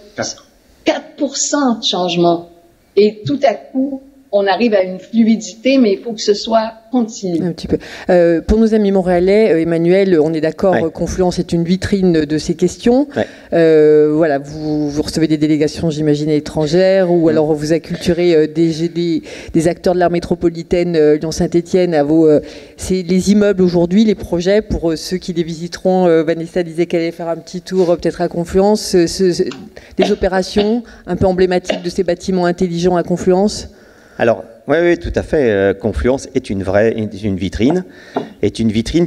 4% de changement. Et tout à coup, on arrive à une fluidité, mais il faut que ce soit continu. Un petit peu. Pour nos amis montréalais, Emmanuel, on est d'accord, Confluence est une vitrine de ces questions. Voilà, vous recevez des délégations, j'imagine, étrangères, ou alors vous acculturez des acteurs de l'art métropolitaine Lyon-Saint-Étienne à c'est les immeubles aujourd'hui, les projets, pour ceux qui les visiteront. Vanessa disait qu'elle allait faire un petit tour peut-être à Confluence, des opérations un peu emblématiques de ces bâtiments intelligents à Confluence. Alors, Oui, tout à fait. Confluence est une vitrine,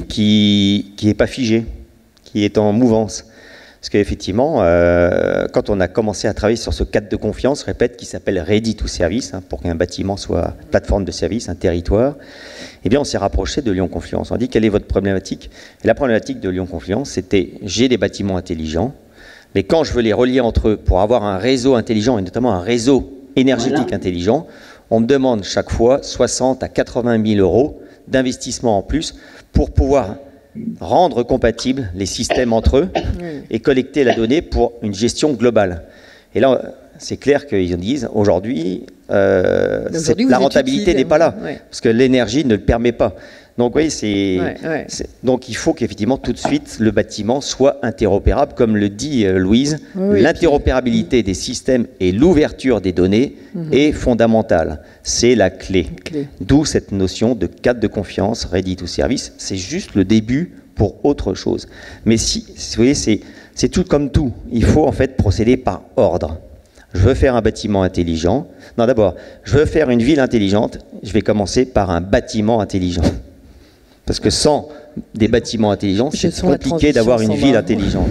qui n'est pas figée, qui est en mouvance. Parce qu'effectivement, quand on a commencé à travailler sur ce cadre de confiance, je répète, qui s'appelle Ready to Service, pour qu'un bâtiment soit plateforme de service, un territoire, eh bien, on s'est rapproché de Lyon Confluence. On dit, quelle est votre problématique? Et la problématique de Lyon Confluence, c'était, j'ai des bâtiments intelligents, mais quand je veux les relier entre eux pour avoir un réseau intelligent, et notamment un réseau énergétique intelligent, on me demande chaque fois 60 à 80 000 euros d'investissement en plus pour pouvoir rendre compatibles les systèmes entre eux et collecter la donnée pour une gestion globale. Et là, c'est clair qu'ils disent, aujourd'hui, la rentabilité n'est pas là, parce que l'énergie ne le permet pas. Donc oui, donc il faut qu'effectivement tout de suite le bâtiment soit interopérable, comme le dit Louise. L'interopérabilité des systèmes et l'ouverture des données est fondamentale. C'est la clé. D'où cette notion de cadre de confiance, ready to service. C'est juste le début pour autre chose. Mais si vous voyez, c'est tout comme tout. Il faut en fait procéder par ordre. Je veux faire un bâtiment intelligent. Non, d'abord, je veux faire une ville intelligente. Je vais commencer par un bâtiment intelligent. Parce que sans des bâtiments intelligents, c'est compliqué d'avoir une ville intelligente.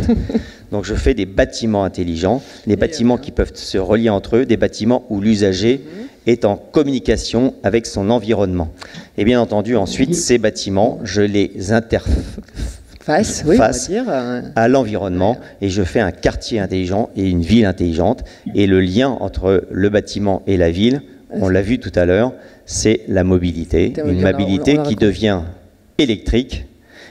Donc je fais des bâtiments intelligents, des bâtiments qui peuvent se relier entre eux, des bâtiments où l'usager est en communication avec son environnement. Et bien entendu, ensuite, ces bâtiments, je les interface à l'environnement et je fais un quartier intelligent et une ville intelligente. Et le lien entre le bâtiment et la ville, on l'a vu tout à l'heure, c'est la mobilité. Une mobilité qui devient électrique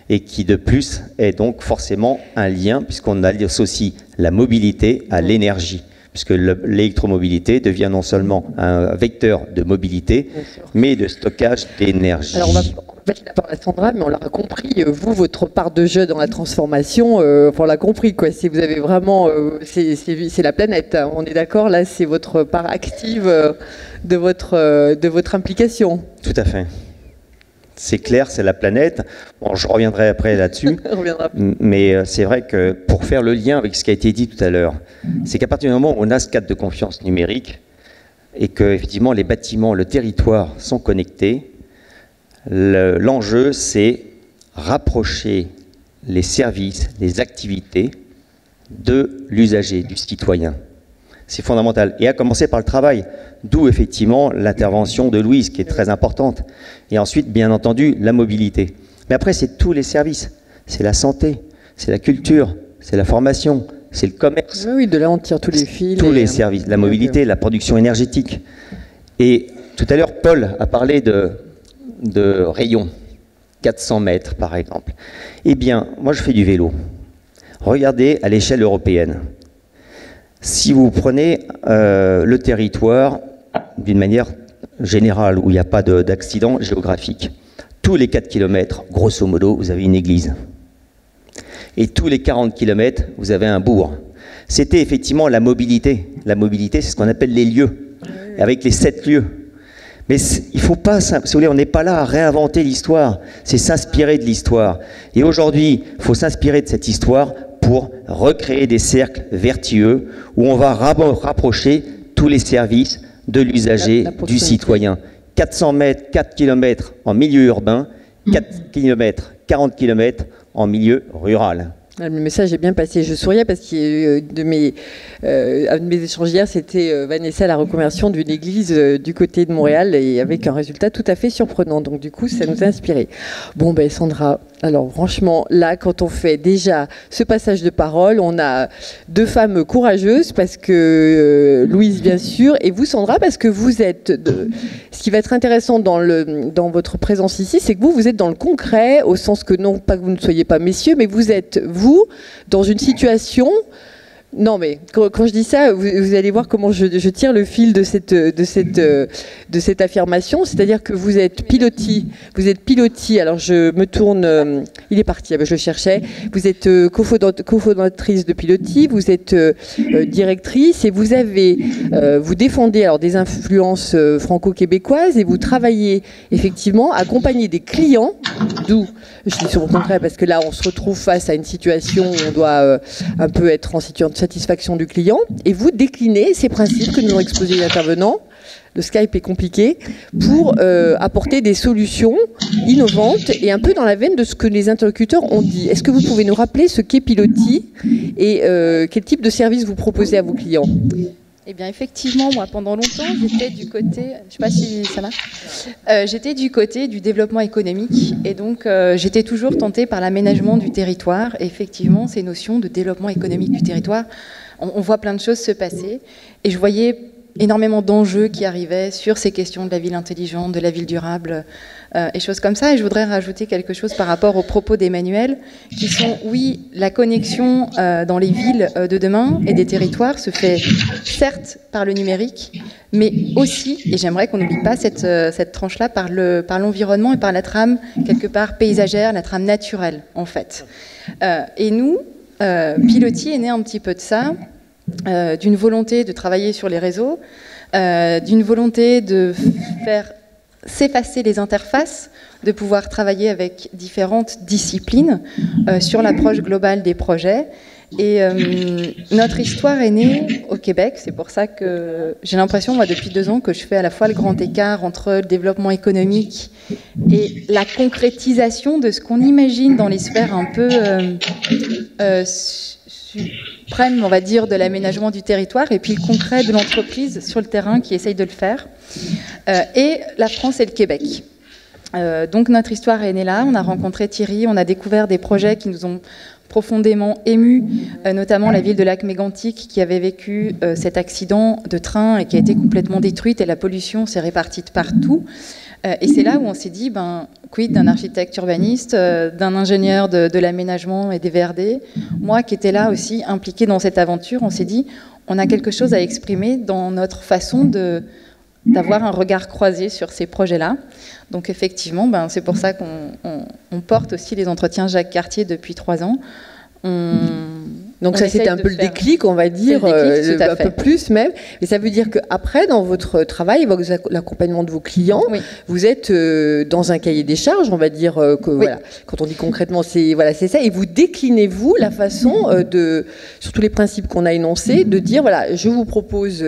et qui de plus est donc forcément un lien puisqu'on associe la mobilité à l'énergie, puisque l'électromobilité devient non seulement un vecteur de mobilité, mais de stockage d'énergie. Alors on va mettre la parole à Sandra, mais on l'aura compris, vous, votre part de jeu dans la transformation, on l'a compris, quoi. Si vous avez vraiment, c'est la planète, hein, on est d'accord, là c'est votre part active de votre implication. Tout à fait. C'est clair, c'est la planète. Bon, je reviendrai après là-dessus. Mais c'est vrai que pour faire le lien avec ce qui a été dit tout à l'heure, c'est qu'à partir du moment où on a ce cadre de confiance numérique et que effectivement les bâtiments, le territoire sont connectés, l'enjeu c'est rapprocher les services, les activités de l'usager, du citoyen. C'est fondamental. Et à commencer par le travail, d'où effectivement l'intervention de Louise qui est très importante. Et ensuite, bien entendu, la mobilité. Mais après, c'est tous les services. C'est la santé, c'est la culture, c'est la formation, c'est le commerce. Oui, de là on tire tous les fils. Tous les services, la mobilité, la production énergétique. Et tout à l'heure, Paul a parlé de rayons, 400 mètres par exemple. Eh bien, moi je fais du vélo. Regardez à l'échelle européenne. Si vous prenez le territoire d'une manière générale, où il n'y a pas d'accident géographique, tous les 4 km, grosso modo, vous avez une église. Et tous les 40 km, vous avez un bourg. C'était effectivement la mobilité. La mobilité, c'est ce qu'on appelle les lieux, avec les 7 lieux. Mais il ne faut pas, si vous voulez, on n'est pas là à réinventer l'histoire, c'est s'inspirer de l'histoire. Et aujourd'hui, il faut s'inspirer de cette histoire pour recréer des cercles vertueux où on va rapprocher tous les services de l'usager, du citoyen. 400 mètres, 4 km en milieu urbain, 4 km, 40 km en milieu rural. Le message est bien passé. Je souriais parce que un de mes échanges hier, c'était Vanessa, la reconversion d'une église du côté de Montréal, et avec un résultat tout à fait surprenant. Donc du coup, ça nous a inspiré. Bon, ben Sandra, alors franchement, là, quand on fait déjà ce passage de parole, on a deux femmes courageuses, parce que Louise, bien sûr, et vous, Sandra, parce que vous êtes... Ce qui va être intéressant dans votre présence ici, c'est que vous êtes dans le concret, au sens que non pas que vous ne soyez pas messieurs, mais vous êtes, vous, dans une situation... Non, mais quand je dis ça, vous allez voir comment je tire le fil de cette affirmation. C'est-à-dire que vous êtes pilotis. Alors je me tourne. Il est parti. Je le cherchais. Vous êtes cofondatrice de Pilotis. Vous êtes directrice et vous défendez alors des influences franco-québécoises et vous travaillez effectivement à accompagner des clients. D'où je dis sur le concret parce que là on se retrouve face à une situation où on doit un peu être en situation de satisfaction du client, et vous déclinez ces principes que nous ont exposés les intervenants le Skype est compliqué, pour apporter des solutions innovantes et un peu dans la veine de ce que les interlocuteurs ont dit. Est-ce que vous pouvez nous rappeler ce qu'est Piloty et quel type de service vous proposez à vos clients ? Eh bien, effectivement, moi, pendant longtemps, j'étais du côté, je ne sais pas si ça marche, j'étais du côté du développement économique, et donc j'étais toujours tentée par l'aménagement du territoire. Et effectivement, ces notions de développement économique du territoire, on voit plein de choses se passer, et je voyais énormément d'enjeux qui arrivaient sur ces questions de la ville intelligente, de la ville durable, et choses comme ça. Et je voudrais rajouter quelque chose par rapport aux propos d'Emmanuel, qui sont, oui, la connexion dans les villes de demain et des territoires se fait certes par le numérique, mais aussi, et j'aimerais qu'on n'oublie pas cette tranche-là, par l'environnement et par la trame, quelque part, paysagère, la trame naturelle, en fait. Et nous, Piloty est né un petit peu de ça, d'une volonté de travailler sur les réseaux, d'une volonté de faire s'effacer les interfaces, de pouvoir travailler avec différentes disciplines sur l'approche globale des projets. Et notre histoire est née au Québec. C'est pour ça que j'ai l'impression, moi, depuis 2 ans, que je fais à la fois le grand écart entre le développement économique et la concrétisation de ce qu'on imagine dans les sphères un peu suprêmes, on va dire, de l'aménagement du territoire, et puis le concret de l'entreprise sur le terrain qui essaye de le faire. Et la France et le Québec. Donc notre histoire est née là, on a rencontré Thierry, on a découvert des projets qui nous ont profondément émus, notamment la ville de Lac-Mégantic qui avait vécu cet accident de train et qui a été complètement détruite, et la pollution s'est répartie de partout. Et c'est là où on s'est dit, quid d'un architecte urbaniste, d'un ingénieur de l'aménagement et des VRD, moi qui étais là aussi impliquée dans cette aventure, on s'est dit, on a quelque chose à exprimer dans notre façon d'avoir un regard croisé sur ces projets-là. Donc effectivement, c'est pour ça qu'on porte aussi les entretiens Jacques Cartier depuis 3 ans. Donc ça, c'était un peu le déclic, on va dire, un peu plus même. Mais ça veut dire qu'après, dans votre travail, l'accompagnement de vos clients, oui, vous êtes dans un cahier des charges, on va dire, que oui, voilà, quand on dit concrètement, c'est ça, et vous déclinez-vous la façon sur tous les principes qu'on a énoncés, de dire, voilà, je vous propose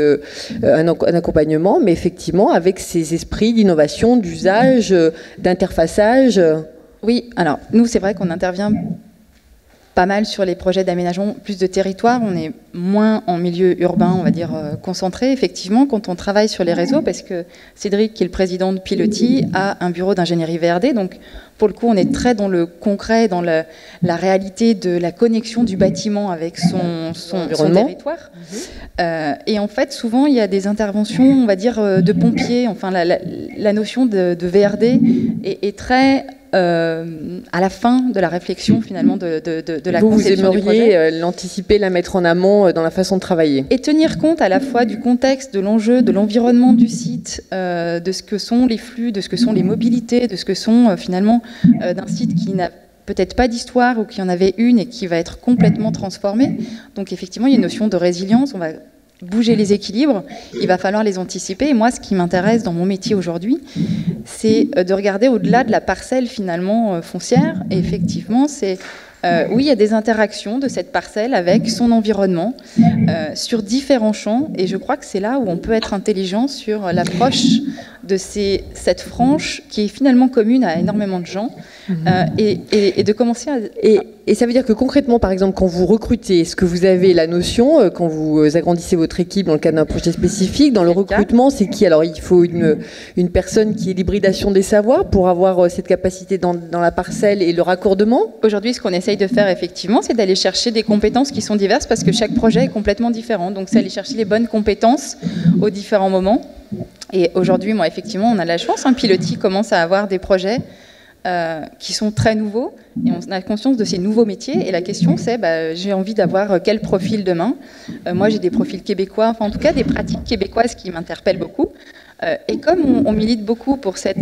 un accompagnement, mais effectivement, avec ces esprits d'innovation, d'usage, d'interfaçage. Oui, alors, nous, c'est vrai qu'on intervient pas mal sur les projets d'aménagement, plus de territoire. On est moins en milieu urbain, on va dire, concentré, effectivement, quand on travaille sur les réseaux, parce que Cédric, qui est le président de Piloty, a un bureau d'ingénierie VRD. Donc, pour le coup, on est très dans le concret, dans la réalité de la connexion du bâtiment avec son territoire. Et en fait, souvent, il y a des interventions, on va dire, de pompiers. Enfin, la notion de VRD est très à la fin de la réflexion finalement de la conception du projet. Vous aimeriez l'anticiper, la mettre en amont dans la façon de travailler. Et tenir compte à la fois du contexte, de l'enjeu, de l'environnement du site, de ce que sont les flux, de ce que sont les mobilités, de ce que sont finalement d'un site qui n'a peut-être pas d'histoire ou qui en avait une et qui va être complètement transformé. Donc effectivement, il y a une notion de résilience, on va bouger les équilibres, il va falloir les anticiper. Et moi, ce qui m'intéresse dans mon métier aujourd'hui, c'est de regarder au-delà de la parcelle finalement foncière. Et effectivement, c'est oui, il y a des interactions de cette parcelle avec son environnement sur différents champs. Et je crois que c'est là où on peut être intelligent sur l'approche de cette frange qui est finalement commune à énormément de gens. Et de commencer à... Et ça veut dire que concrètement, par exemple, quand vous recrutez, est-ce que vous avez la notion, quand vous agrandissez votre équipe dans le cadre d'un projet spécifique, dans le recrutement, c'est qui? Alors, il faut une personne qui ait l'hybridation des savoirs pour avoir cette capacité dans la parcelle et le raccordement? Aujourd'hui, ce qu'on essaye de faire, effectivement, c'est d'aller chercher des compétences qui sont diverses parce que chaque projet est complètement différent. Donc, c'est aller chercher les bonnes compétences aux différents moments. Et aujourd'hui, moi, effectivement, on a la chance. Piloty commence à avoir des projets qui sont très nouveaux et on a conscience de ces nouveaux métiers. Et la question, c'est j'ai envie d'avoir quel profil demain. Moi, j'ai des profils québécois, enfin en tout cas des pratiques québécoises qui m'interpellent beaucoup. Et comme on milite beaucoup pour cette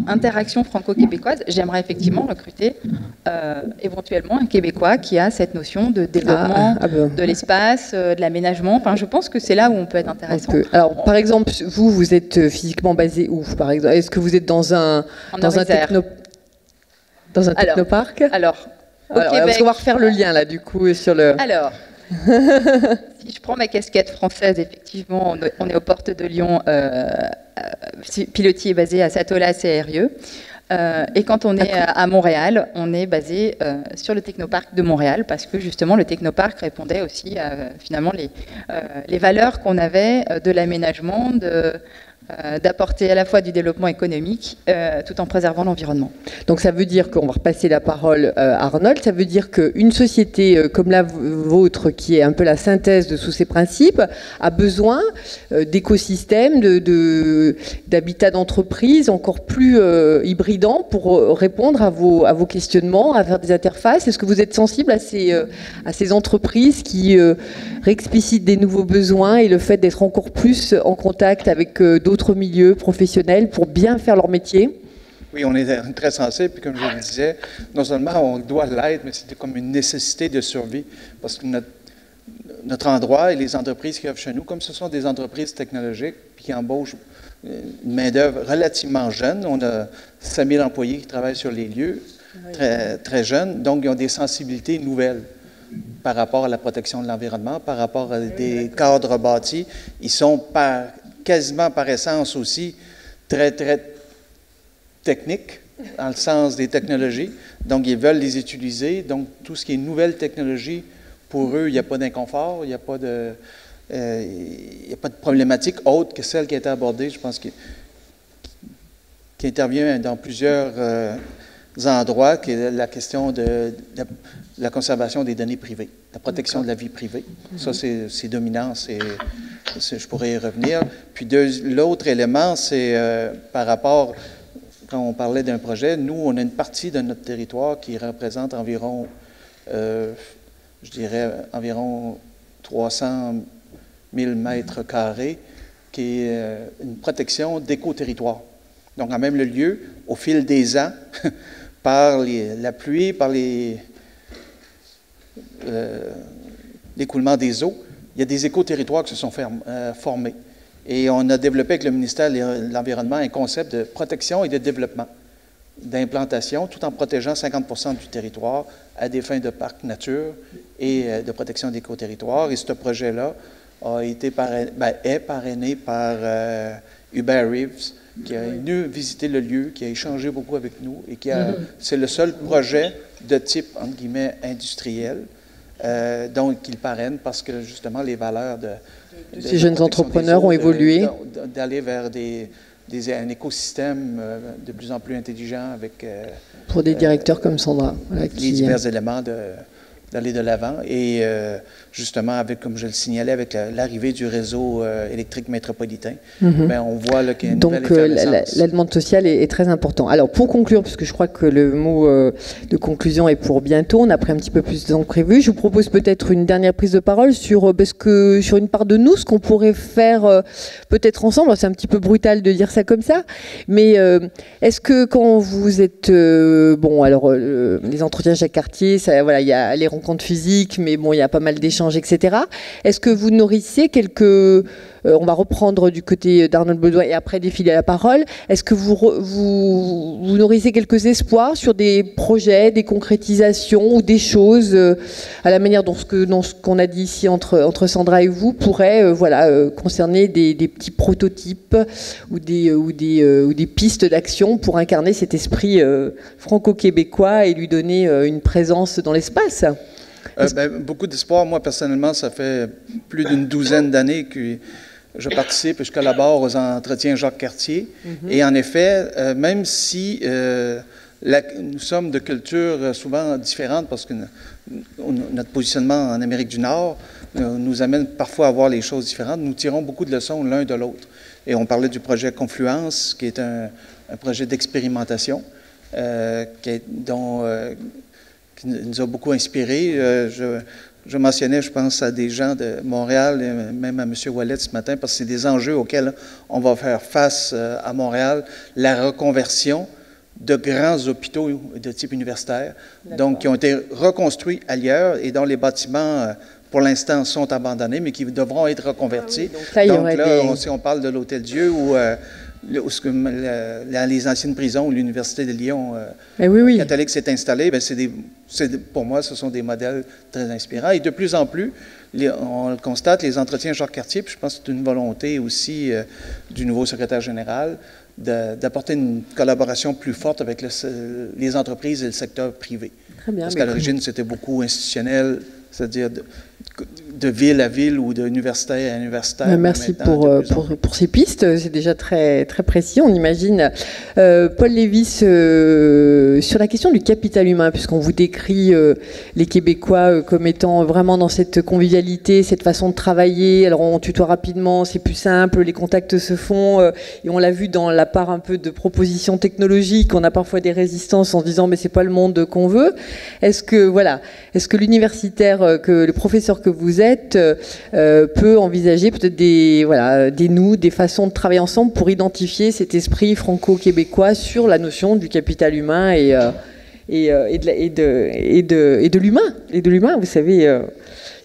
interaction franco-québécoise, j'aimerais effectivement recruter éventuellement un Québécois qui a cette notion de développement de l'espace, de l'aménagement. Enfin, je pense que c'est là où on peut être intéressant. Alors, par exemple, vous êtes physiquement basé où, par exemple? Est-ce que vous êtes dans un technoparc? Alors, Québec, parce qu'on va refaire le lien là, du coup, sur le. Alors, Si je prends ma casquette française, effectivement, on est aux portes de Lyon. Pilotis est basé à Satola CRIE. Et quand on est à Montréal, on est basé sur le Technoparc de Montréal parce que justement le Technoparc répondait aussi à finalement les valeurs qu'on avait de l'aménagement, d'apporter à la fois du développement économique tout en préservant l'environnement. Donc ça veut dire qu'on va repasser la parole à Arnold, ça veut dire qu'une société comme la vôtre, qui est un peu la synthèse de tous ces principes, a besoin d'écosystèmes, d'habitats d'entreprise encore plus hybridants pour répondre à vos questionnements, à faire des interfaces. Est-ce que vous êtes sensible à ces entreprises qui réexplicitent des nouveaux besoins et le fait d'être encore plus en contact avec d'autres milieux professionnels pour bien faire leur métier? Oui, on est très sensible, puis comme je le disais, non seulement on doit l'être, mais c'était comme une nécessité de survie, parce que notre endroit et les entreprises qui offrent chez nous, comme ce sont des entreprises technologiques, puis qui embauchent une main-d'œuvre relativement jeune, on a 5000 employés qui travaillent sur les lieux, très, très jeunes, donc ils ont des sensibilités nouvelles par rapport à la protection de l'environnement, par rapport à des cadres bâtis. Ils sont quasiment par essence aussi très, très techniques, dans le sens des technologies. Donc, ils veulent les utiliser. Donc, tout ce qui est nouvelle technologie, pour eux, il n'y a pas d'inconfort, il n'y a pas de problématique autre que celle qui a été abordée, je pense, qui intervient dans plusieurs endroits, qui est la question de la conservation des données privées, la protection de la vie privée. Ça, c'est dominant, je pourrais y revenir. Puis l'autre élément, c'est par rapport, quand on parlait d'un projet, nous, on a une partie de notre territoire qui représente environ, je dirais, environ 300 000 mètres carrés, qui est une protection d'éco-territoire. Donc, quand même, le lieu, au fil des ans, par la pluie, par l'écoulement des eaux, il y a des éco-territoires qui se sont formés. Et on a développé avec le ministère de l'Environnement un concept de protection et de développement, d'implantation, tout en protégeant 50% du territoire à des fins de parc nature et de protection d'éco-territoire. Et ce projet-là est parrainé par Hubert Reeves, qui a venu visiter le lieu, qui a échangé beaucoup avec nous et c'est le seul projet de type, entre guillemets, industriel, donc il parraine parce que justement les valeurs de ces jeunes entrepreneurs ont évolué. D'aller vers un écosystème de plus en plus intelligent avec... pour des directeurs comme Sandra. Voilà, les divers éléments d'aller de l'avant. Et justement, comme je le signalais, avec l'arrivée du réseau électrique métropolitain, on voit qu'il y a une nouvelle effervescence. La demande sociale est très importante. Alors, pour conclure, puisque je crois que le mot de conclusion est pour bientôt, on a pris un petit peu plus de temps que prévu, je vous propose peut-être une dernière prise de parole sur une part de nous, ce qu'on pourrait faire peut-être ensemble. C'est un petit peu brutal de dire ça comme ça, mais est-ce que quand vous êtes... les entretiens chaque quartier, il y a les rencontres physiques, mais bon, il y a pas mal d'échanges, etc. Est-ce que vous nourrissez on va reprendre du côté d'Arnold Baudouin et après défiler la parole. Est-ce que vous nourrissez quelques espoirs sur des projets, des concrétisations ou des choses à la manière dont ce qu'on a dit ici entre Sandra et vous pourrait concerner des petits prototypes ou des pistes d'action pour incarner cet esprit franco-québécois et lui donner une présence dans l'espace? Beaucoup d'espoir. Moi, personnellement, ça fait plus d'une douzaine d'années que je participe et je collabore aux entretiens Jacques Cartier. Et en effet, même si nous sommes de cultures souvent différentes, parce que notre positionnement en Amérique du Nord nous amène parfois à voir les choses différentes, nous tirons beaucoup de leçons l'un de l'autre. Et on parlait du projet Confluence, qui est un projet d'expérimentation qui nous a beaucoup inspirés. Je mentionnais, je pense, à des gens de Montréal, et même à M. Ouellet ce matin, parce que c'est des enjeux auxquels on va faire face à Montréal, la reconversion de grands hôpitaux de type universitaire, donc qui ont été reconstruits ailleurs et dont les bâtiments, pour l'instant, sont abandonnés, mais qui devront être reconvertis. Donc là, si on parle de l'Hôtel Dieu ou les anciennes prisons où l'Université de Lyon catholique s'est installée, pour moi, ce sont des modèles très inspirants. Et de plus en plus, on le constate, les entretiens Jacques Cartier, puis je pense que c'est une volonté aussi du nouveau secrétaire général d'apporter une collaboration plus forte avec les entreprises et le secteur privé. Très bien. Parce qu'à l'origine, c'était beaucoup institutionnel, c'est-à-dire de ville à ville ou d'université à universitaire. Merci pour ces pistes, c'est déjà très, très précis, on imagine. Paul Lévis, sur la question du capital humain, puisqu'on vous décrit les Québécois comme étant vraiment dans cette convivialité, cette façon de travailler, alors on tutoie rapidement, c'est plus simple, les contacts se font, et on l'a vu dans la part un peu de propositions technologiques, on a parfois des résistances en se disant mais c'est pas le monde qu'on veut. Est-ce que l'universitaire, que le professeur que vous êtes, peut envisager peut-être des façons de travailler ensemble pour identifier cet esprit franco-québécois sur la notion du capital humain et de l'humain, vous savez,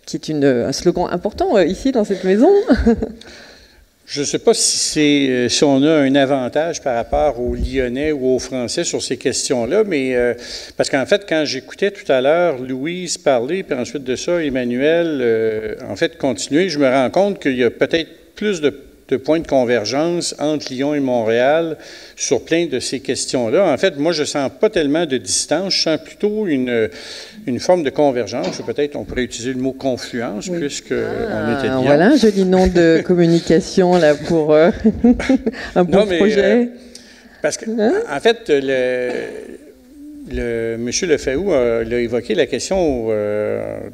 qui est un slogan important ici dans cette maison. Je ne sais pas si on a un avantage par rapport aux Lyonnais ou aux Français sur ces questions-là, mais parce qu'en fait, quand j'écoutais tout à l'heure Louise parler, puis ensuite de ça, Emmanuel, continuer, je me rends compte qu'il y a peut-être plus de points de convergence entre Lyon et Montréal sur plein de ces questions-là. En fait, moi, je ne sens pas tellement de distance, je sens plutôt une forme de convergence. Peut-être on pourrait utiliser le mot confluence, puisqu'on était Lyon. Voilà un joli nom de communication là, pour un bon projet. Parce que, en fait, M. Lefebvre a évoqué la question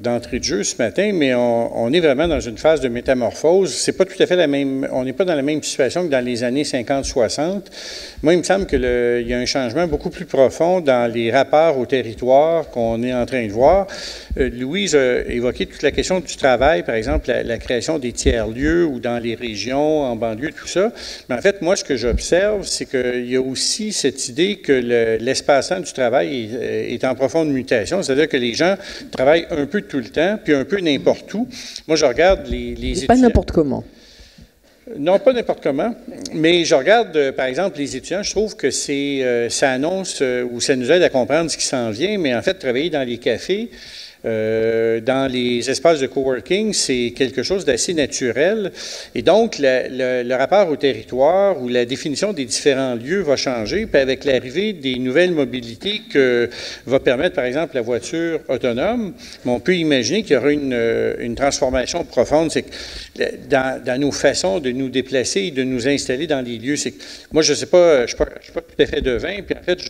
d'entrée de jeu ce matin, mais on est vraiment dans une phase de métamorphose. C'est pas tout à fait la même. On n'est pas dans la même situation que dans les années 50-60. Moi, il me semble qu'il y a un changement beaucoup plus profond dans les rapports au territoire qu'on est en train de voir. Louise a évoqué toute la question du travail, par exemple, la création des tiers-lieux ou dans les régions, en banlieue, tout ça. Mais en fait, moi, ce que j'observe, c'est qu'il y a aussi cette idée que l'espace-temps du travail est en profonde mutation, c'est-à-dire que les gens travaillent un peu tout le temps, puis un peu n'importe où. Moi, je regarde les étudiants. Pas n'importe comment. Non, pas n'importe comment, mais je regarde, par exemple, les étudiants, je trouve que ça annonce ou ça nous aide à comprendre ce qui s'en vient, mais en fait, travailler dans les cafés, dans les espaces de coworking, c'est quelque chose d'assez naturel. Et donc, le rapport au territoire ou la définition des différents lieux va changer. Puis avec l'arrivée des nouvelles mobilités que va permettre, par exemple, la voiture autonome, on peut imaginer qu'il y aura une transformation profonde. C'est que dans nos façons de nous déplacer et de nous installer dans les lieux. Moi, je ne sais pas, je ne suis pas tout à fait devin. Puis en fait,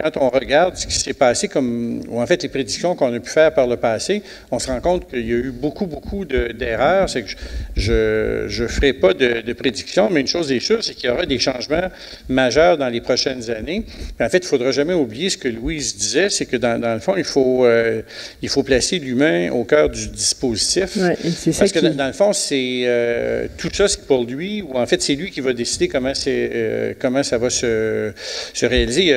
quand on regarde ce qui s'est passé ou en fait les prédictions qu'on a pu faire par le passé, on se rend compte qu'il y a eu beaucoup d'erreurs. C'est que je ne ferai pas de prédictions, mais une chose est sûre, c'est qu'il y aura des changements majeurs dans les prochaines années. Puis en fait, il ne faudra jamais oublier ce que Louise disait, c'est que dans le fond, il faut placer l'humain au cœur du dispositif. Ouais, parce que dans le fond, tout ça, c'est pour lui, ou en fait, c'est lui qui va décider comment ça va se réaliser.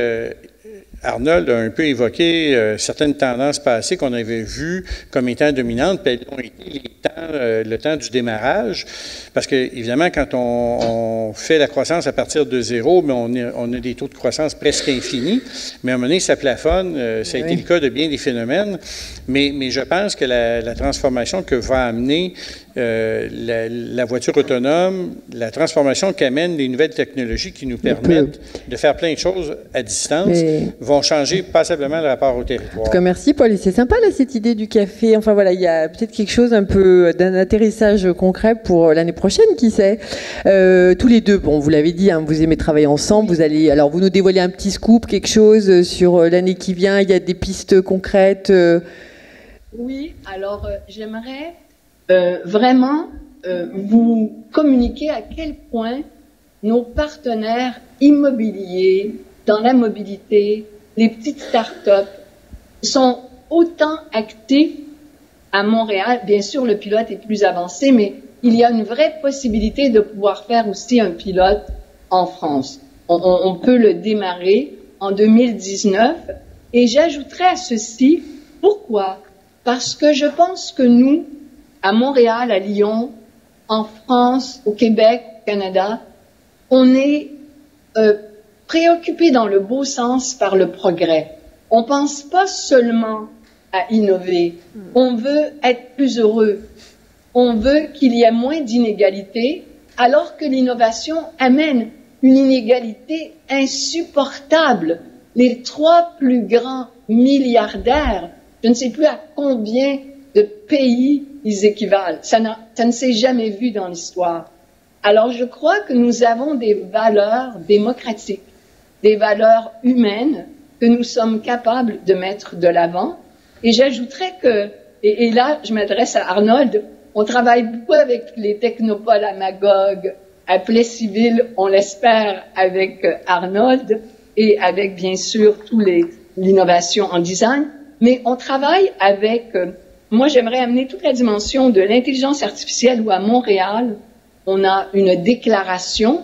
Arnold a un peu évoqué certaines tendances passées qu'on avait vues comme étant dominantes, puis elles ont été le temps du démarrage. Parce que, évidemment, quand on fait la croissance à partir de zéro, mais on a des taux de croissance presque infinis. Mais à un moment donné, ça plafonne. Ça a été le cas de bien des phénomènes. Mais je pense que la transformation que va amener la voiture autonome, la transformation qu'amènent les nouvelles technologies qui nous permettent de faire plein de choses à distance, vont changer passablement le rapport au territoire. En tout cas, merci Paul. Et c'est sympa là, cette idée du café. Enfin voilà, il y a peut-être quelque chose un peu d'un atterrissage concret pour l'année prochaine, qui sait. Tous les deux, bon, vous l'avez dit, hein, vous aimez travailler ensemble. Vous nous dévoilez un petit scoop, quelque chose sur l'année qui vient. Il y a des pistes concrètes. Oui, alors j'aimerais vraiment vous communiquer à quel point nos partenaires immobiliers dans la mobilité, les petites start-up, sont autant actifs à Montréal. Bien sûr, le pilote est plus avancé, mais il y a une vraie possibilité de pouvoir faire aussi un pilote en France. On peut le démarrer en 2019. Et j'ajouterais à ceci, pourquoi? Parce que je pense que nous, à Montréal, à Lyon, en France, au Québec, au Canada, on est préoccupés dans le beau sens par le progrès. On pense pas seulement à innover. On veut être plus heureux. On veut qu'il y ait moins d'inégalités, alors que l'innovation amène une inégalité insupportable. Les 3 plus grands milliardaires, je ne sais plus à combien de pays ils équivalent. Ça ne s'est jamais vu dans l'histoire. Alors je crois que nous avons des valeurs démocratiques, des valeurs humaines que nous sommes capables de mettre de l'avant. Et j'ajouterais que, et là je m'adresse à Arnold, on travaille beaucoup avec les technopoles à Magog, à Plessisville, on l'espère avec Arnold et avec bien sûr l'innovation en design, mais on travaille avec, moi j'aimerais amener toute la dimension de l'intelligence artificielle où à Montréal, on a une déclaration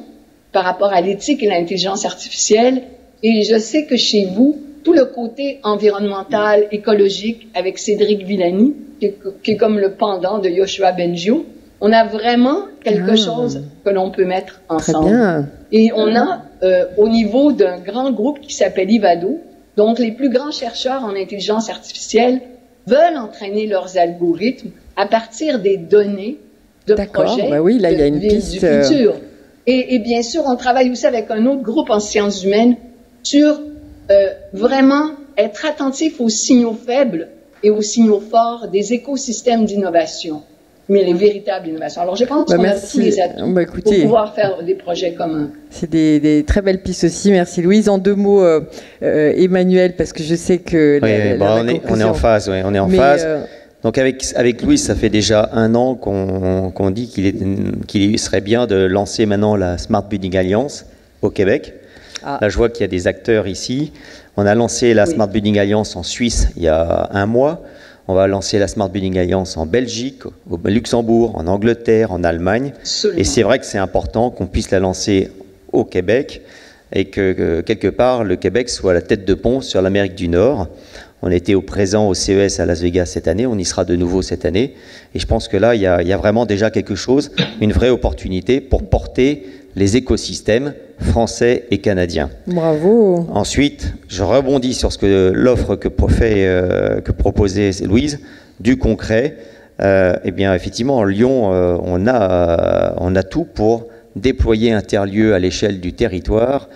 par rapport à l'éthique et l'intelligence artificielle et je sais que chez vous, tout le côté environnemental, écologique avec Cédric Villani, qui est comme le pendant de Yoshua Bengio, on a vraiment quelque chose que l'on peut mettre ensemble. Très bien. Et on a, au niveau d'un grand groupe qui s'appelle Ivado, donc les plus grands chercheurs en intelligence artificielle veulent entraîner leurs algorithmes à partir des données de projets bah oui, là, il y a une piste, du futur. Et bien sûr, on travaille aussi avec un autre groupe en sciences humaines sur vraiment être attentif aux signaux faibles et aux signaux forts des écosystèmes d'innovation, mais les véritables innovations. Alors, je pense qu'on a tous les atouts pour pouvoir faire des projets communs. C'est des très belles pistes aussi. Merci Louise. En 2 mots, Emmanuel, parce que je sais que... on est en phase, on est en phase. Donc avec Louise, ça fait déjà 1 an qu'on dit qu'il serait bien de lancer maintenant la Smart Building Alliance au Québec. Là, je vois qu'il y a des acteurs ici. On a lancé la Smart Building Alliance en Suisse il y a 1 mois. On va lancer la Smart Building Alliance en Belgique, au Luxembourg, en Angleterre, en Allemagne. Absolument. Et c'est vrai que c'est important qu'on puisse la lancer au Québec et que quelque part, le Québec soit la tête de pont sur l'Amérique du Nord. On était au présent au CES à Las Vegas cette année, on y sera de nouveau cette année. Et je pense que là, il y a vraiment déjà quelque chose, une vraie opportunité pour porter les écosystèmes français et canadiens. Bravo. Ensuite, je rebondis sur l'offre que proposait Louise, du concret. Eh bien, effectivement, en Lyon, on a tout pour déployer Interlieu à l'échelle du territoire.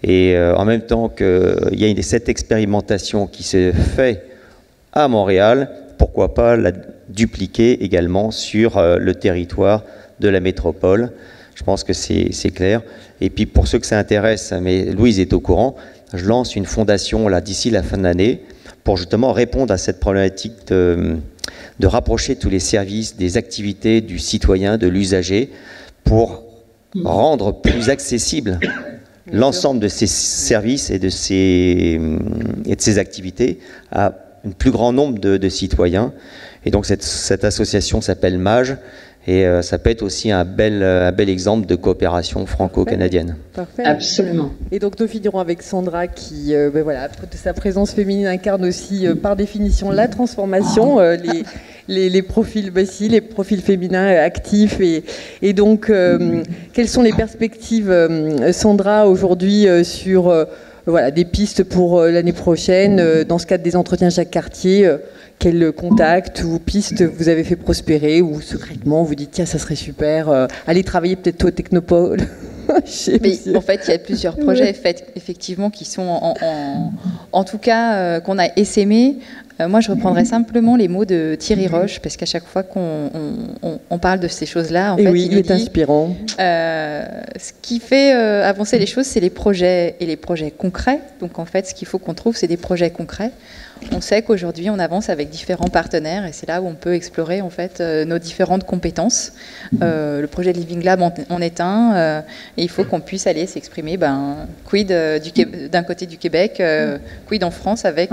Et en même temps qu'il y a cette expérimentation qui se fait à Montréal, pourquoi pas la dupliquer également sur le territoire de la métropole. Je pense que c'est clair. Et puis pour ceux que ça intéresse, mais Louise est au courant, je lance une fondation là d'ici la fin de l'année pour justement répondre à cette problématique de rapprocher tous les services, des activités du citoyen, de l'usager, pour rendre plus accessible l'ensemble de ces services et de ces activités à un plus grand nombre de citoyens. Et donc cette association s'appelle MAGE et ça peut être aussi un bel exemple de coopération franco-canadienne. Parfait. Absolument. Et donc nous finirons avec Sandra qui, voilà, de sa présence féminine incarne aussi par définition la transformation, les profils les profils féminins actifs et donc quelles sont les perspectives, Sandra, aujourd'hui sur voilà, des pistes pour l'année prochaine dans ce cadre des entretiens Jacques Cartier, quels contacts ou pistes vous avez fait prospérer ou secrètement vous dites tiens ça serait super, aller travailler peut-être au Technopole. Mais en fait, il y a plusieurs projets effectivement qui sont en tout cas qu'on a essaimés. Moi, je reprendrai simplement les mots de Thierry Roche, parce qu'à chaque fois qu'on parle de ces choses-là, en fait, il est inspirant. Ce qui fait avancer les choses, c'est les projets et les projets concrets. Donc, en fait, ce qu'il faut qu'on trouve, c'est des projets concrets. On sait qu'aujourd'hui, on avance avec différents partenaires, et c'est là où on peut explorer en fait nos différentes compétences. Le projet de Living Lab en est un, et il faut qu'on puisse aller s'exprimer. Quid d'un côté du Québec, quid en France avec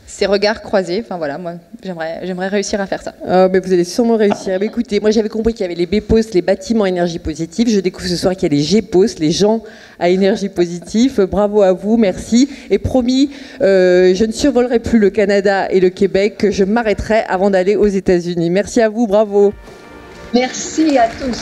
ces regards croisés. Enfin voilà, moi j'aimerais réussir à faire ça. Mais vous allez sûrement réussir. Mais écoutez, moi j'avais compris qu'il y avait les BPOS, les bâtiments énergie positive. Je découvre ce soir qu'il y a les GPOS, les gens à énergie positive. Bravo à vous, merci. Et promis, je ne survolerai plus le Canada et le Québec. Je m'arrêterai avant d'aller aux États-Unis. Merci à vous, bravo. Merci à tous.